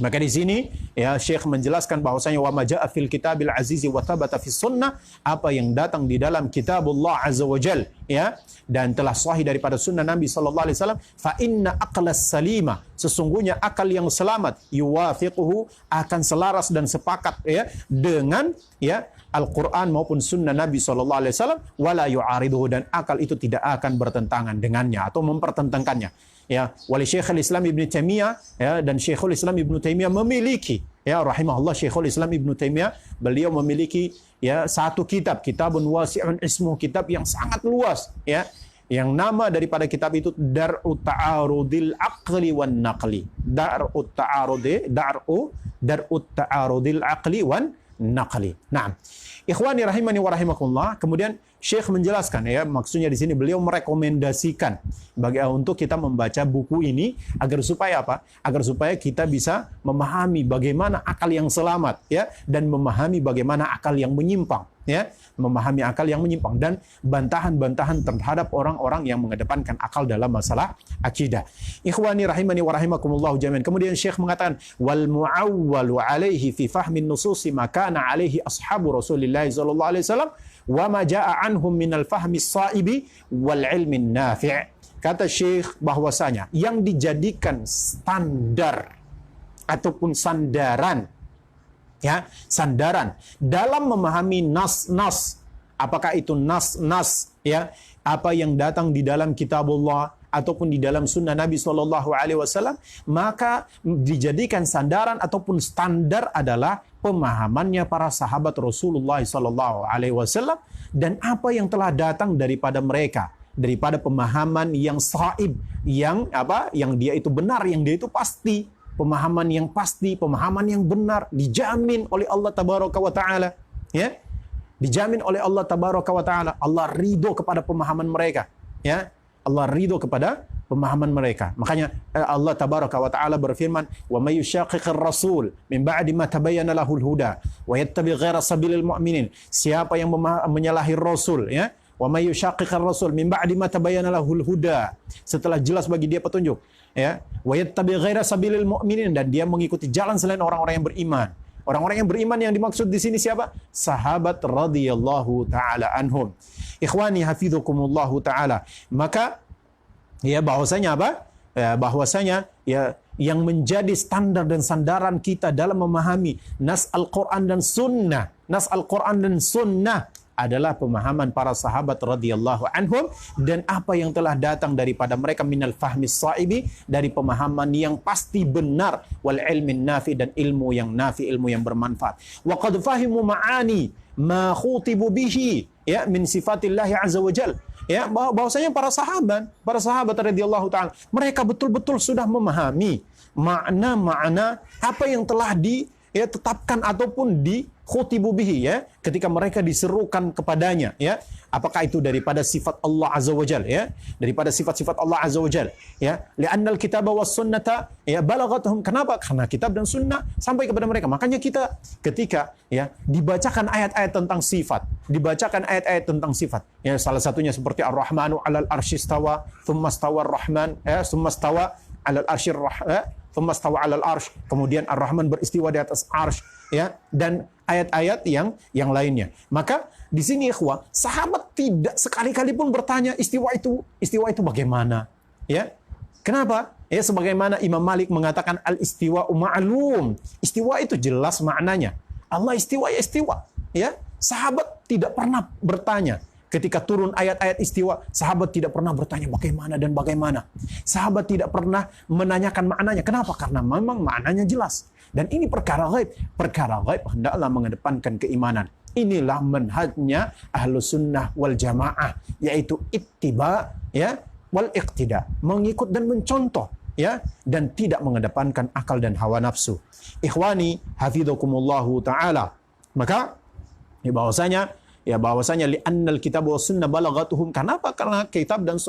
Speaker 1: Maka di sini ya Syekh menjelaskan bahwasanya wa ma jaa fil kitabil azizi wa thabata fis sunnah, apa yang datang di dalam kitabullah azza wajal, ya, dan telah sahih daripada sunnah Nabi sallallahu alaihi wasallam, fa inna aqlas salima, sesungguhnya akal yang selamat, yuwafiquhu, akan selaras dan sepakat ya dengan ya Al-Quran maupun sunnah Nabi sallallahu alaihi wasallam, wala yu'ariduhu, dan akal itu tidak akan bertentangan dengannya atau mempertentangkannya. Ya, wali Syekhul Islam Ibnu Taimiyah, ya, dan Syekhul Islam Ibnu Taimiyah memiliki, ya, rahimahullah, Syekhul Islam Ibnu Taimiyah, beliau memiliki ya satu kitab, kitabun wasi'un ismuh, kitab yang sangat luas, ya, yang nama daripada kitab itu Dar'u Ta'arudil Aqli wan Naqli. Dar'u Ta'arudil Aqli wan Naqli. Nah, ikhwani rahimani wa rahimakumullah, kemudian Syekh menjelaskan, ya, maksudnya di sini beliau merekomendasikan untuk kita membaca buku ini agar supaya apa? Agar supaya kita bisa memahami bagaimana akal yang selamat, ya, dan memahami bagaimana akal yang menyimpang, ya, memahami akal yang menyimpang dan bantahan-bantahan terhadap orang-orang yang mengedepankan akal dalam masalah akidah. Ikhwani rahimani wa rahimakumullah jami'an. Kemudian Syekh mengatakan wal mu'awwalu alaihi fi fahmin nususi ma kana alaihi ashabu Rasulillah sallallahu alaihi wasallam wa ma jaa anhum minal fahmi as-sa'ibi wal ilmi nafi'. Kata Syekh bahwasanya yang dijadikan standar ataupun sandaran, ya, sandaran dalam memahami nas-nas, apakah itu nas-nas, ya, apa yang datang di dalam kitabullah ataupun di dalam sunnah Nabi Shallallahu Alaihi Wasallam, maka dijadikan sandaran ataupun standar adalah pemahamannya para sahabat Rasulullah Shallallahu Alaihi Wasallam dan apa yang telah datang daripada mereka, daripada pemahaman yang sahib, yang apa, yang dia itu benar, yang dia itu pasti, pemahaman yang pasti, pemahaman yang benar, dijamin oleh Allah Tabaraka wa Ta'ala, ya, dijamin oleh Allah Tabaraka wa Ta'ala. Allah ridho kepada pemahaman mereka, ya, Allah ridho kepada pemahaman mereka. Makanya Allah Tabaraka wa Ta'ala berfirman, wa may yushaqiqir rasul min ba'di ma tabayyana lahul huda wa yattabi' ghaira sabilil mu'minin. Siapa yang menyalahi rasul, ya, wa may yushaqiqir rasul min ba'di ma tabayyana lahul huda, setelah jelas bagi dia petunjuk, ya, wa yattabi' ghaira sabilil mu'minin, dan dia mengikuti jalan selain orang-orang yang beriman. Orang-orang yang beriman yang dimaksud di sini siapa? Sahabat radhiyallahu taala anhum. Ikhwani hafizakumullahu taala. Maka ya bahwasanya apa? Ya, bahwasanya ya yang menjadi standar dan sandaran kita dalam memahami nas Al-Qur'an dan sunnah, nas Al-Qur'an dan sunnah adalah pemahaman para sahabat radhiyallahu anhum dan apa yang telah datang daripada mereka minal fahmi sa'ibi, dari pemahaman yang pasti benar, wal ilmin nafi, dan ilmu yang nafi, ilmu yang bermanfaat. Wa qad fahimu ma'ani ma khutibu bihi, ya, min sifatillahi azza wajal. Ya, bahwasanya para sahabat radhiyallahu taala, mereka betul-betul sudah memahami makna-makna apa yang telah ya tetapkan ataupun dikhutibu bihi, ya, ketika mereka diserukan kepadanya, ya. Apakah itu daripada sifat Allah Azza wa Jal, ya, daripada sifat-sifat Allah Azza wa Jal, ya. Li'annal kitaba was sunnata ya balagathum. Kenapa? Karena kitab dan sunnah sampai kepada mereka. Makanya kita ketika, ya, dibacakan ayat-ayat tentang sifat, dibacakan ayat-ayat tentang sifat, ya, salah satunya seperti Ar-Rahmanu 'alal arsy istawa, tsumma istawa Ar-Rahman, ya, tsumma istawa 'alal arsyir rahman, tsumma istawa 'alal arsy, kemudian Ar-Rahman beristiwa di atas arsy, ya, dan ayat-ayat yang lainnya. Maka di sini ikhwah, sahabat tidak sekali-kali pun bertanya istiwa itu bagaimana, ya. Kenapa? Ya, sebagaimana Imam Malik mengatakan al-istiwa ma'lum. Istiwa itu jelas maknanya. Allah istiwa, ya istiwa, ya. Sahabat tidak pernah bertanya. Ketika turun ayat-ayat istiwa, sahabat tidak pernah bertanya bagaimana dan bagaimana. Sahabat tidak pernah menanyakan maknanya. Kenapa? Karena memang maknanya jelas. Dan ini perkara gaib. Perkara gaib hendaklah mengedepankan keimanan. Inilah manhajnya Ahlus Sunnah wal Jamaah, yaitu ittiba, ya, wal iqtida, mengikut dan mencontoh, ya, dan tidak mengedepankan akal dan hawa nafsu. Ikhwani hafizakumullahu taala. Maka bahwasanya li'annal kitab was sunnah balagatuhum. Kenapa? Karena kitab dan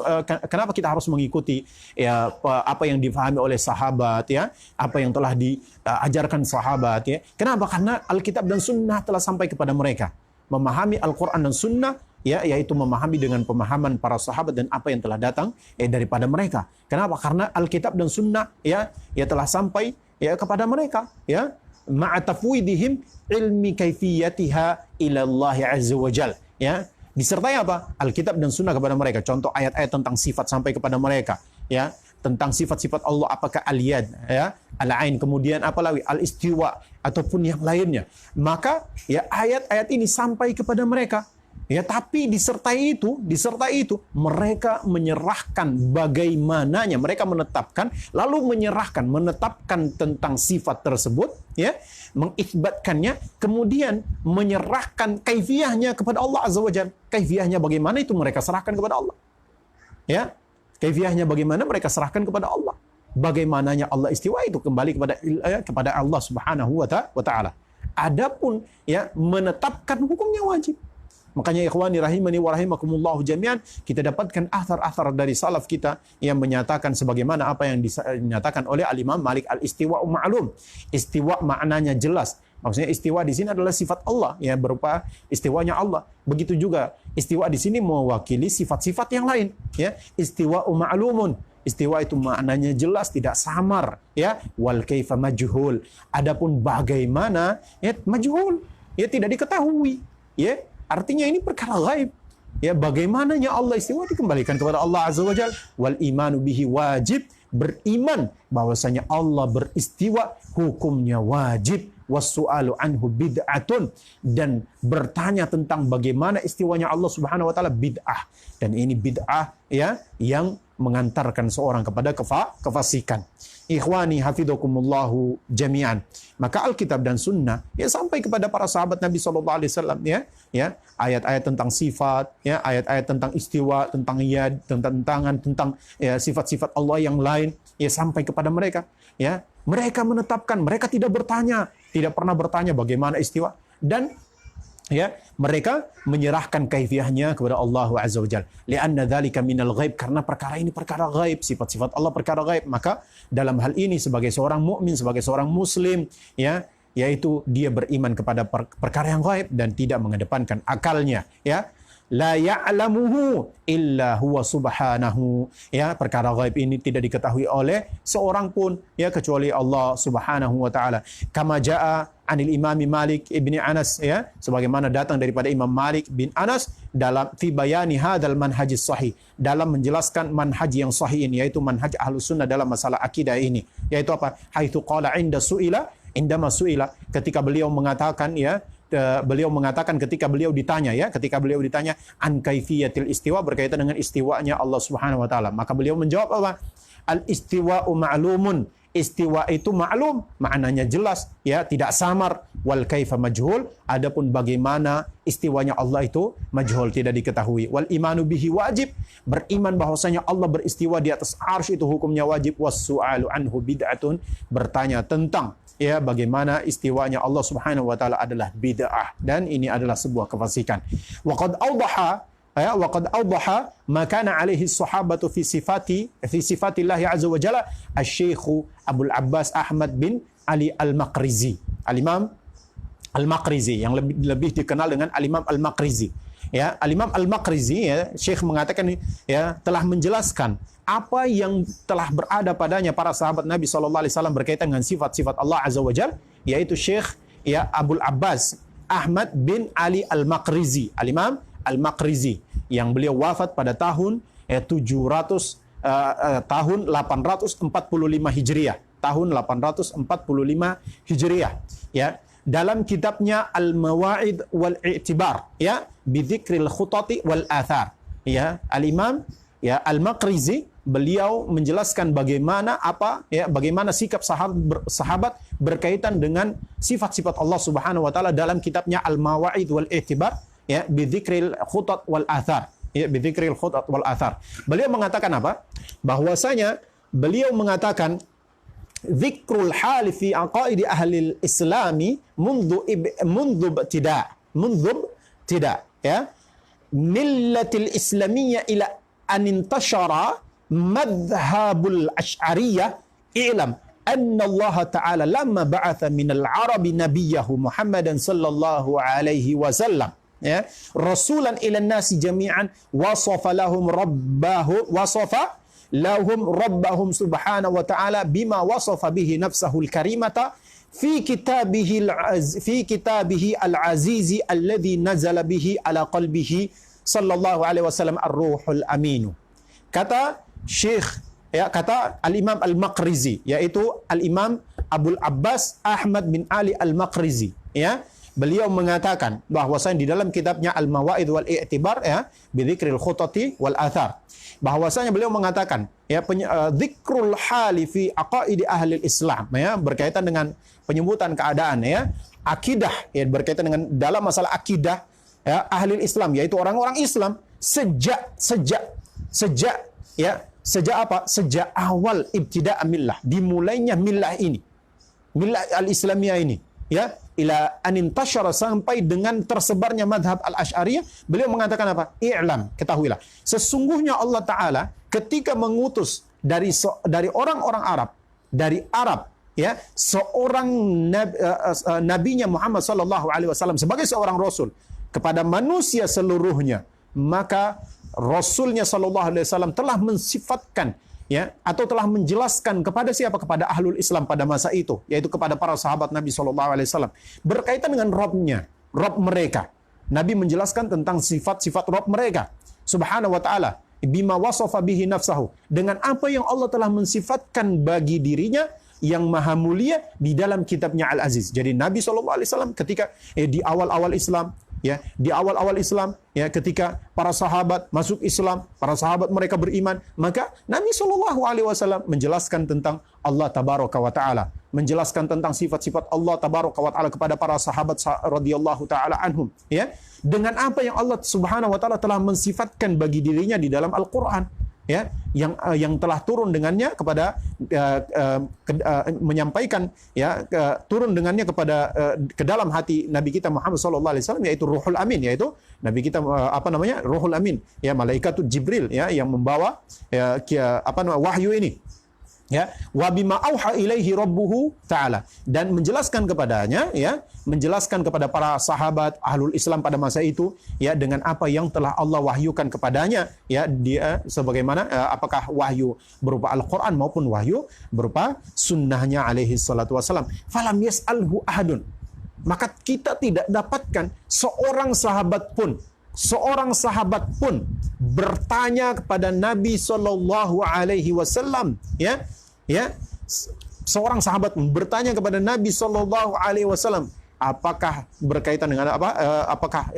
Speaker 1: kenapa kita harus mengikuti, ya, apa yang difahami oleh sahabat, ya, apa yang telah diajarkan sahabat, ya. Kenapa? Karena Alkitab dan sunnah telah sampai kepada mereka. Memahami Al-Qur'an dan sunnah, ya, yaitu memahami dengan pemahaman para sahabat dan apa yang telah datang daripada mereka. Kenapa? Karena Alkitab dan sunnah, ya telah sampai, ya, kepada mereka, ya, ma'a tafwidihim ilmi kaifiyatiha ila Allah Azza wa Jal, ya, disertai apa? Alkitab dan sunnah kepada mereka. Contoh ayat-ayat tentang sifat sampai kepada mereka, ya, tentang sifat-sifat Allah, apakah al-yad, ya, al-ain, kemudian apa lagi, al-istiwa, ataupun yang lainnya. Maka, ya, ayat-ayat ini sampai kepada mereka. Ya, tapi disertai itu mereka menyerahkan bagaimananya, mereka menetapkan tentang sifat tersebut, ya, mengisbatkannya, kemudian menyerahkan kaifiyahnya kepada Allah Azza wa Jalla. Kaifiyahnya bagaimana itu mereka serahkan kepada Allah. Ya, kaifiyahnya bagaimana mereka serahkan kepada Allah. Bagaimananya Allah istiwa itu kembali kepada Allah Subhanahu wa taala. Adapun, ya, menetapkan hukumnya wajib. Makanya ikhwani rahimani wa rahimakumullahu jami'an, kita dapatkan athar-athar dari salaf kita yang menyatakan sebagaimana apa yang dinyatakan oleh Al-Imam Malik, al-istiwa ma'lum. Istiwa maknanya jelas. Maksudnya istiwa di sini adalah sifat Allah, ya, berupa istiwanya Allah. Begitu juga istiwa di sini mewakili sifat-sifat yang lain, ya. Istiwa ma'lumun. Istiwa itu maknanya jelas, tidak samar, ya. Wal kaifa majhul. Adapun bagaimana, ya, majhul, ya, tidak diketahui, ya. Artinya ini perkara gaib. Ya, bagaimananya Allah istiwa dikembalikan kepada Allah Azza wa Jalla. Wal imanu bihi wajib. Beriman bahwasanya Allah beristiwa hukumnya wajib. Wassu'alu anhu bid'atun. Dan bertanya tentang bagaimana istiwanya Allah Subhanahu wa taala bid'ah. Dan ini bid'ah, ya, yang mengantarkan seorang kepada kefasikan. Ikhwani hafizakumullahu jami'an. Maka Alkitab dan sunnah, ya, sampai kepada para sahabat Nabi SAW, ya, ayat-ayat tentang sifat, ya, ayat-ayat tentang istiwa, tentang yad, tentang tangan, tentang, ya, sifat-sifat Allah yang lain, ya, sampai kepada mereka, ya. Mereka menetapkan, mereka tidak pernah bertanya bagaimana istiwa, dan, ya, mereka menyerahkan kaifiyahnya kepada Allah Azza wa Jalla. Li'anna dzalika minal ghaib, karena perkara ini perkara gaib, sifat-sifat Allah perkara gaib. Maka dalam hal ini sebagai seorang mukmin, sebagai seorang muslim, ya, yaitu dia beriman kepada perkara yang gaib dan tidak mengedepankan akalnya, ya. La ya'lamuhu illa huwa subhanahu. Ya, perkara gaib ini tidak diketahui oleh seorang pun, ya, kecuali Allah Subhanahu wa taala. Kama jaa anil Imam Malik ibni Anas, ya, sebagaimana datang daripada Imam Malik bin Anas dalam fi bayani hadzal manhajis sahih, dalam menjelaskan manhaj yang sahih ini, yaitu manhaj Ahlus Sunnah dalam masalah akidah ini, yaitu apa? Haitsu qala indama suila, ketika beliau mengatakan, ya, ketika beliau ditanya, ya, an kaifiyatil istiwa, berkaitan dengan istiwanya Allah Subhanahu wa taala, maka beliau menjawab apa? Al istiwa'u ma'lumun istiwa itu maklum, maknanya jelas, ya, tidak samar. Wal kaifa majhul, adapun bagaimana istiwanya Allah itu majhul, tidak diketahui. Wal imanu bihi wajib, beriman bahwasanya Allah beristiwa di atas arsy itu hukumnya wajib. Was su'alu anhu bid'atun, bertanya tentang, ya, bagaimana istiwanya Allah Subhanahu wa taala adalah bid'ah, dan ini adalah sebuah kefasikan. Wa qad awdaha ma kana alaihi sahabatu fi sifatillahi azza wa jalla asy-syekh Abdul Abbas Ahmad bin Ali Al-Maqrizi. Al-Imam Al-Maqrizi yang lebih dikenal dengan Al-Imam Al-Maqrizi. Ya, Al-Imam Al-Maqrizi, ya, Syekh mengatakan, ya, telah menjelaskan apa yang telah berada padanya para sahabat Nabi SAW berkaitan dengan sifat-sifat Allah Azza wa Jalla, yaitu Syekh, ya, Abdul Abbas Ahmad bin Ali Al-Maqrizi, Al-Imam Al-Maqrizi, yang beliau wafat pada tahun 845 Hijriah, tahun 845 Hijriah, ya. Dalam kitabnya Al-Mawa'id wal I'tibar, ya, bidzikril khutati wal athar, ya, Al-Imam, ya, Al-Maqrizi, beliau menjelaskan bagaimana bagaimana sikap sahabat berkaitan dengan sifat-sifat Allah Subhanahu wa taala dalam kitabnya Al-Mawa'id wal I'tibar, ya, bidzikril khutat wal athar, ya, bidzikril khutat wal athar. Beliau mengatakan apa? Bahwasanya beliau mengatakan dzikrul hal fi aqaidi ahli islami mundu ibtida, ya, millatil islamiyya ila an intashara madhhabul asy'ariyah, i'lam anna Allah ta'ala lamma ba'atha minal arabi nabiyyahu Muhammadan sallallahu alaihi wasallam, ya, rasulan ila nasi jami'an, wasafa lahum rabbahum subhanahu wa ta'ala bima wasafa bihi nafsahul karimata fi kitabihi al-azizi alladhi nazala bihi ala qalbihi sallallahu alaihi wasallam ar-ruhul aminu. Kata Syekh, ya, kata Al-Imam Al-Maqrizi, yaitu Al-Imam Abdul Abbas Ahmad bin Ali Al-Maqrizi, ya, beliau mengatakan bahwasanya di dalam kitabnya Al-Mawa'id wal I'tibar, ya, bidzikril khutati wal athar, bahwasanya beliau mengatakan, ya, dzikrul hali fi aqaidi ahli Islam, ya, berkaitan dengan penyebutan keadaan, ya, akidah, ya, berkaitan dengan dalam masalah akidah, ya, ahli Islam, yaitu orang-orang Islam sejak apa? Sejak awal ibtida' millah, dimulainya millah ini, millah al-Islamiyah ini, ya, ila anintashara, sampai dengan tersebarnya madhab al-Asy'ariyah. Beliau mengatakan apa? I'lam, ketahuilah, sesungguhnya Allah Ta'ala ketika mengutus dari orang-orang Arab, dari Arab, ya, seorang nabinya Muhammad sallallahu alaihi wasallam sebagai seorang rasul kepada manusia seluruhnya, maka Rasulnya sallallahu alaihi wasallam telah mensifatkan, ya, atau telah menjelaskan kepada siapa? Kepada ahlul Islam pada masa itu, yaitu kepada para sahabat Nabi sallallahu alaihi wasallam, berkaitan dengan Rabb mereka. Nabi menjelaskan tentang sifat-sifat Rabb mereka subhanahu wa ta'ala, bima wasafa bihi nafsahu, dengan apa yang Allah telah mensifatkan bagi dirinya yang maha mulia di dalam kitabnya Al-Aziz. Jadi Nabi sallallahu alaihi wasallam ketika di awal-awal Islam, ya, di awal-awal Islam, ya, ketika para sahabat masuk Islam, para sahabat mereka beriman, maka Nabi Shallallahu alaihi wasallam menjelaskan tentang Allah tabaraka wa taala, menjelaskan tentang sifat-sifat Allah tabaraka wa taala kepada para sahabat radhiyallahu taala anhum, ya, dengan apa yang Allah Subhanahu wa taala telah mensifatkan bagi dirinya di dalam Al-Qur'an, ya, yang telah turun dengannya kepada menyampaikan, ya, turun dengannya kepada ke dalam hati Nabi kita Muhammad sallallahu alaihi wasallam, yaitu Ruhul Amin, yaitu Nabi kita Ruhul Amin, ya, malaikat Jibril, ya, yang membawa, ya, wahyu ini, ya, wa bima auha ilaihi rabbuhu ta'ala, dan menjelaskan kepadanya, ya, menjelaskan kepada para sahabat ahlul Islam pada masa itu, ya, dengan apa yang telah Allah wahyukan kepadanya, ya, dia sebagaimana apakah wahyu berupa Al-Qur'an maupun wahyu berupa sunnahnya alaihi salatu wasalam. Falam yas'alhu ahadun, maka kita tidak dapatkan seorang sahabat pun bertanya kepada Nabi sallallahu alaihi wasallam, ya, seorang sahabat pun bertanya kepada Nabi sallallahu alaihi wasallam, apakah berkaitan dengan apa? Apakah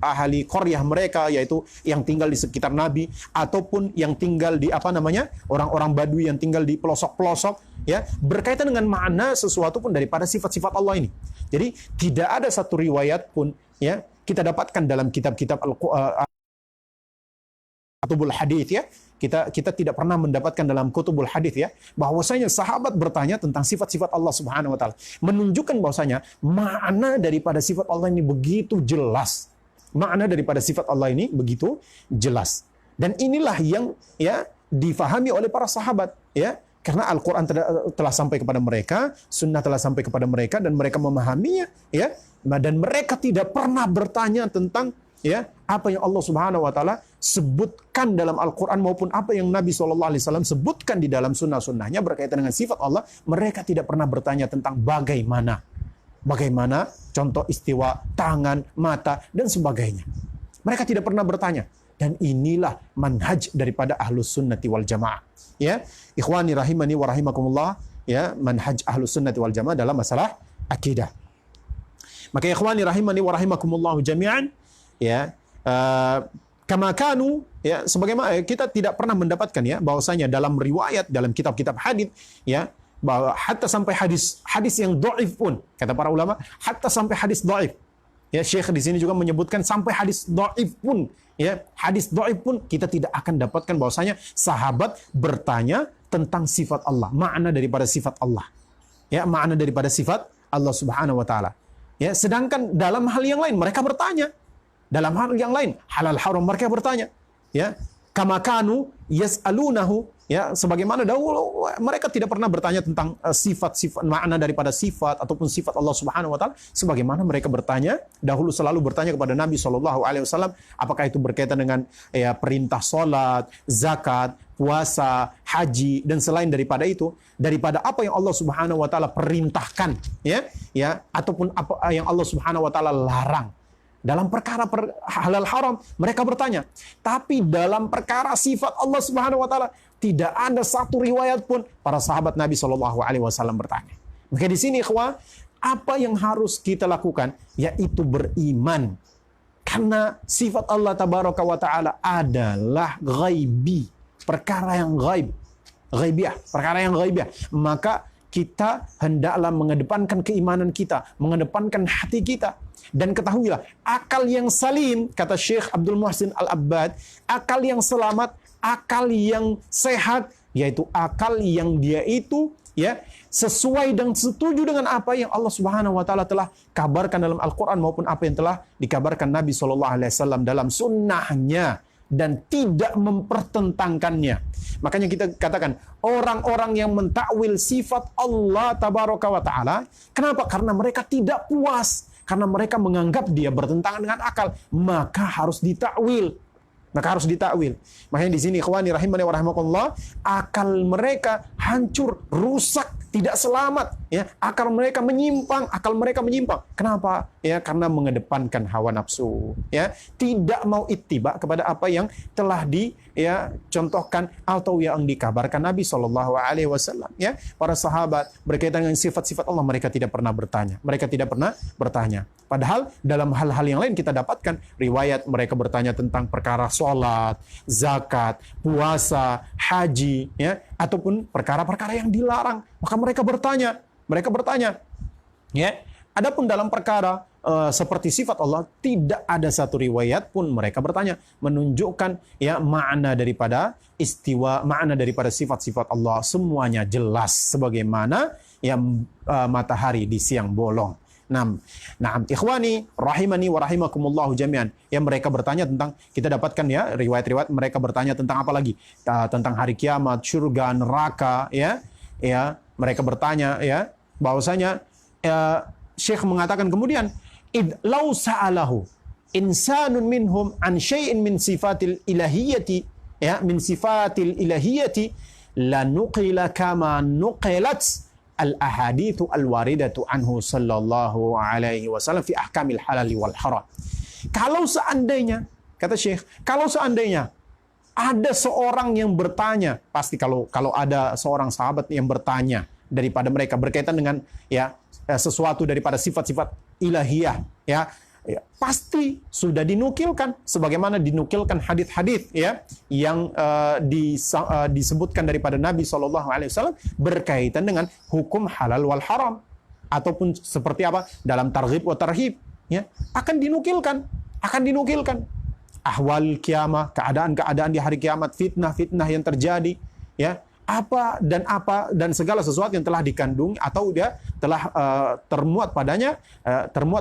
Speaker 1: ahli qaryah mereka, yaitu yang tinggal di sekitar Nabi, ataupun yang tinggal di orang-orang Badui yang tinggal di pelosok-pelosok, ya berkaitan dengan makna sesuatu pun daripada sifat-sifat Allah ini. Jadi tidak ada satu riwayat pun ya kita dapatkan dalam kitab-kitab kutubul hadis ya. Kita tidak pernah mendapatkan dalam kutubul hadis ya bahwasanya sahabat bertanya tentang sifat-sifat Allah Subhanahu wa taala, menunjukkan bahwasanya makna daripada sifat Allah ini begitu jelas. Makna daripada sifat Allah ini begitu jelas. Dan inilah yang ya difahami oleh para sahabat ya. Karena Al-Quran telah sampai kepada mereka, Sunnah telah sampai kepada mereka, dan mereka memahaminya, ya. Dan mereka tidak pernah bertanya tentang ya apa yang Allah Subhanahu Wa Taala sebutkan dalam Al-Quran maupun apa yang Nabi SAW sebutkan di dalam sunnah-sunnahnya berkaitan dengan sifat Allah. Mereka tidak pernah bertanya tentang bagaimana contoh istiwa, tangan, mata, dan sebagainya. Mereka tidak pernah bertanya. Dan inilah manhaj daripada ahlus sunnati wal jamaah. Ya, ikhwani rahimani wa rahimakumullah, ya, manhaj ahlus sunnati wal jamaah dalam masalah akidah. Maka ikhwani rahimani wa rahimakumullah jami'an, ya, kama kanu, ya, sebagaimana kita tidak pernah mendapatkan ya bahwasanya dalam riwayat, dalam kitab-kitab hadis, ya, bahwa hatta sampai hadis yang dhaif pun, kata para ulama, hatta sampai hadis dhaif. Ya, Syekh di sini juga menyebutkan sampai hadis dhaif pun, ya, hadis dhaif pun kita tidak akan dapatkan bahwasanya sahabat bertanya tentang sifat Allah, makna daripada sifat Allah. Ya, makna daripada sifat Allah Subhanahu wa taala. Ya, sedangkan dalam hal yang lain mereka bertanya. Dalam hal yang lain, halal haram mereka bertanya. Ya, kama kanu yas'alunahu, ya, sebagaimana dahulu mereka tidak pernah bertanya tentang sifat-sifat, makna daripada sifat ataupun sifat Allah Subhanahu wa taala, sebagaimana mereka bertanya dahulu, selalu bertanya kepada Nabi SAW, apakah itu berkaitan dengan ya perintah salat, zakat, puasa, haji, dan selain daripada itu, daripada apa yang Allah Subhanahu wa taala perintahkan, ya, ataupun apa yang Allah Subhanahu wa taala larang. Dalam perkara halal haram mereka bertanya. Tapi dalam perkara sifat Allah Subhanahu wa taala tidak ada satu riwayat pun para sahabat Nabi SAW bertanya. Maka di sini ikhwah, apa yang harus kita lakukan yaitu beriman. Karena sifat Allah tabaraka wa taala adalah ghaibi, perkara yang ghaib. Ghaibiyah, perkara yang ghaibiyah. Maka kita hendaklah mengedepankan keimanan kita, mengedepankan hati kita. Dan ketahuilah, akal yang salim, kata Syekh Abdul Muhsin Al-Abbad, akal yang selamat, akal yang sehat, yaitu akal yang dia itu ya sesuai dan setuju dengan apa yang Allah Subhanahu wa taala telah kabarkan dalam Al-Qur'an maupun apa yang telah dikabarkan Nabi SAW dalam sunnahnya, dan tidak mempertentangkannya. Makanya kita katakan orang-orang yang mentakwil sifat Allah tabaraka wa taala, kenapa? Karena mereka tidak puas, karena mereka menganggap dia bertentangan dengan akal, maka harus ditakwil. Makanya di sini ikhwani rahimani wa rahimakumullah, akal mereka hancur, rusak, tidak selamat, ya. Akal mereka menyimpang. Kenapa? Ya, karena mengedepankan hawa nafsu, ya. Tidak mau ittiba kepada apa yang telah contohkan atau yang dikabarkan Nabi SAW, ya. Para sahabat berkaitan dengan sifat-sifat Allah mereka tidak pernah bertanya. Padahal dalam hal-hal yang lain kita dapatkan riwayat mereka bertanya tentang perkara sholat, zakat, puasa, haji, ya, ataupun perkara-perkara yang dilarang. Maka mereka bertanya, ya. Adapun dalam perkara seperti sifat Allah, tidak ada satu riwayat pun mereka bertanya, menunjukkan ya makna daripada istiwa, makna daripada sifat-sifat Allah semuanya jelas sebagaimana yang matahari di siang bolong. Naam, ikhwani rahimani wa rahimakumullah jami'an. Yang mereka bertanya tentang, kita dapatkan ya riwayat-riwayat mereka bertanya tentang apa lagi? Tentang hari kiamat, surga, neraka, ya. Mereka bertanya ya bahwasanya Syekh mengatakan kemudian, id law sa'alahu insanun minhum an syai'in min sifatil ilahiyyati, ya, min sifatil ilahiyyati la nuqila kama nuqilat al-ahadithu al-waridatu anhu sallallahu alaihi wasallam fi ahkamil halali wal haram. Kalau seandainya, kata Syekh, kalau seandainya ada seorang yang bertanya, pasti kalau ada seorang sahabat yang bertanya daripada mereka berkaitan dengan ya sesuatu daripada sifat-sifat ilahiyah, ya, ya, pasti sudah dinukilkan sebagaimana dinukilkan hadis-hadis ya yang disebutkan daripada Nabi SAW berkaitan dengan hukum halal wal haram ataupun seperti apa dalam targhib wa tarhib ya akan dinukilkan ahwal kiamah, keadaan-keadaan di hari kiamat, fitnah-fitnah yang terjadi ya apa dan segala sesuatu yang telah dikandung atau dia telah termuat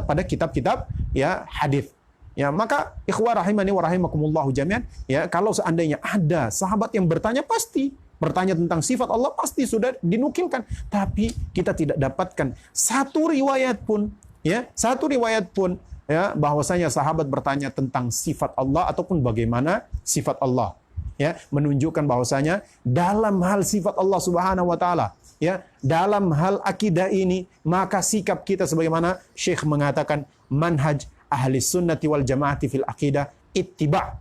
Speaker 1: pada kitab-kitab ya hadis. Ya, maka ikhwah rahimani wa rahimakumullah jami'an, ya kalau seandainya ada sahabat yang bertanya tentang sifat Allah pasti sudah dinukilkan, tapi kita tidak dapatkan satu riwayat pun ya bahwasanya sahabat bertanya tentang sifat Allah ataupun bagaimana sifat Allah. Ya, menunjukkan bahwasanya dalam hal sifat Allah Subhanahu wa taala, ya, dalam hal akidah ini, maka sikap kita sebagaimana Syekh mengatakan manhaj ahli sunnati wal jamaati fil aqidah ittiba.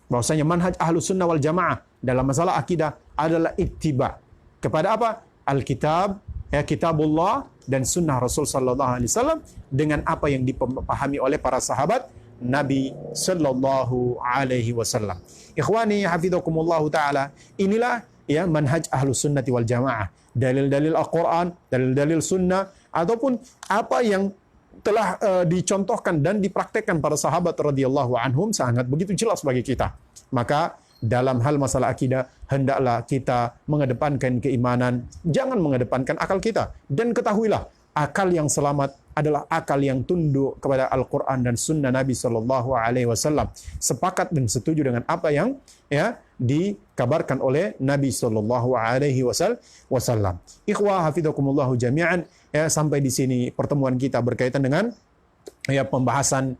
Speaker 1: Bahwasanya manhaj ahli sunnah wal jamaah dalam masalah akidah adalah ittiba. Kepada apa? Alkitab, ya, kitabullah dan sunnah Rasul sallallahu alaihi wasallam dengan apa yang dipahami oleh para sahabat Nabi sallallahu alaihi wasallam. Ikhwani hafizakumullah taala, inilah ya manhaj ahlus sunnati wal jamaah. Dalil-dalil Al-Qur'an, dalil-dalil sunnah ataupun apa yang telah dicontohkan dan dipraktekkan para sahabat radhiyallahu anhum sangat begitu jelas bagi kita. Maka dalam hal masalah akidah hendaklah kita mengedepankan keimanan, jangan mengedepankan akal kita. Dan ketahuilah akal yang selamat adalah akal yang tunduk kepada Al-Quran dan Sunnah Nabi Sallallahu Alaihi Wasallam. Sepakat dan setuju dengan apa yang ya dikabarkan oleh Nabi Sallallahu Alaihi Wasallam. Ikhwah hafizakumullahu jami'an. Ya, sampai di sini pertemuan kita berkaitan dengan ya pembahasan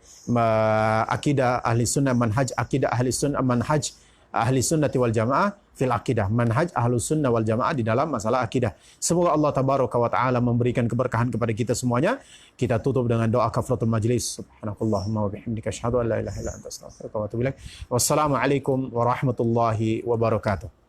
Speaker 1: akidah ahli sunnah, manhaj akidah ahli sunnah, manhaj ahli sunnati wal jamaah fil aqidah, manhaj ahlus sunnah wal jamaah di dalam masalah akidah. Semoga Allah tabaraka wa taala memberikan keberkahan kepada kita semuanya. Kita tutup dengan doa kafaratul majlis. Subhanakallahumma wa bihamdika asyhadu an la ilaha illa anta astaghfiruka wa atubu ilaik. Wassalamualaikum warahmatullahi wabarakatuh.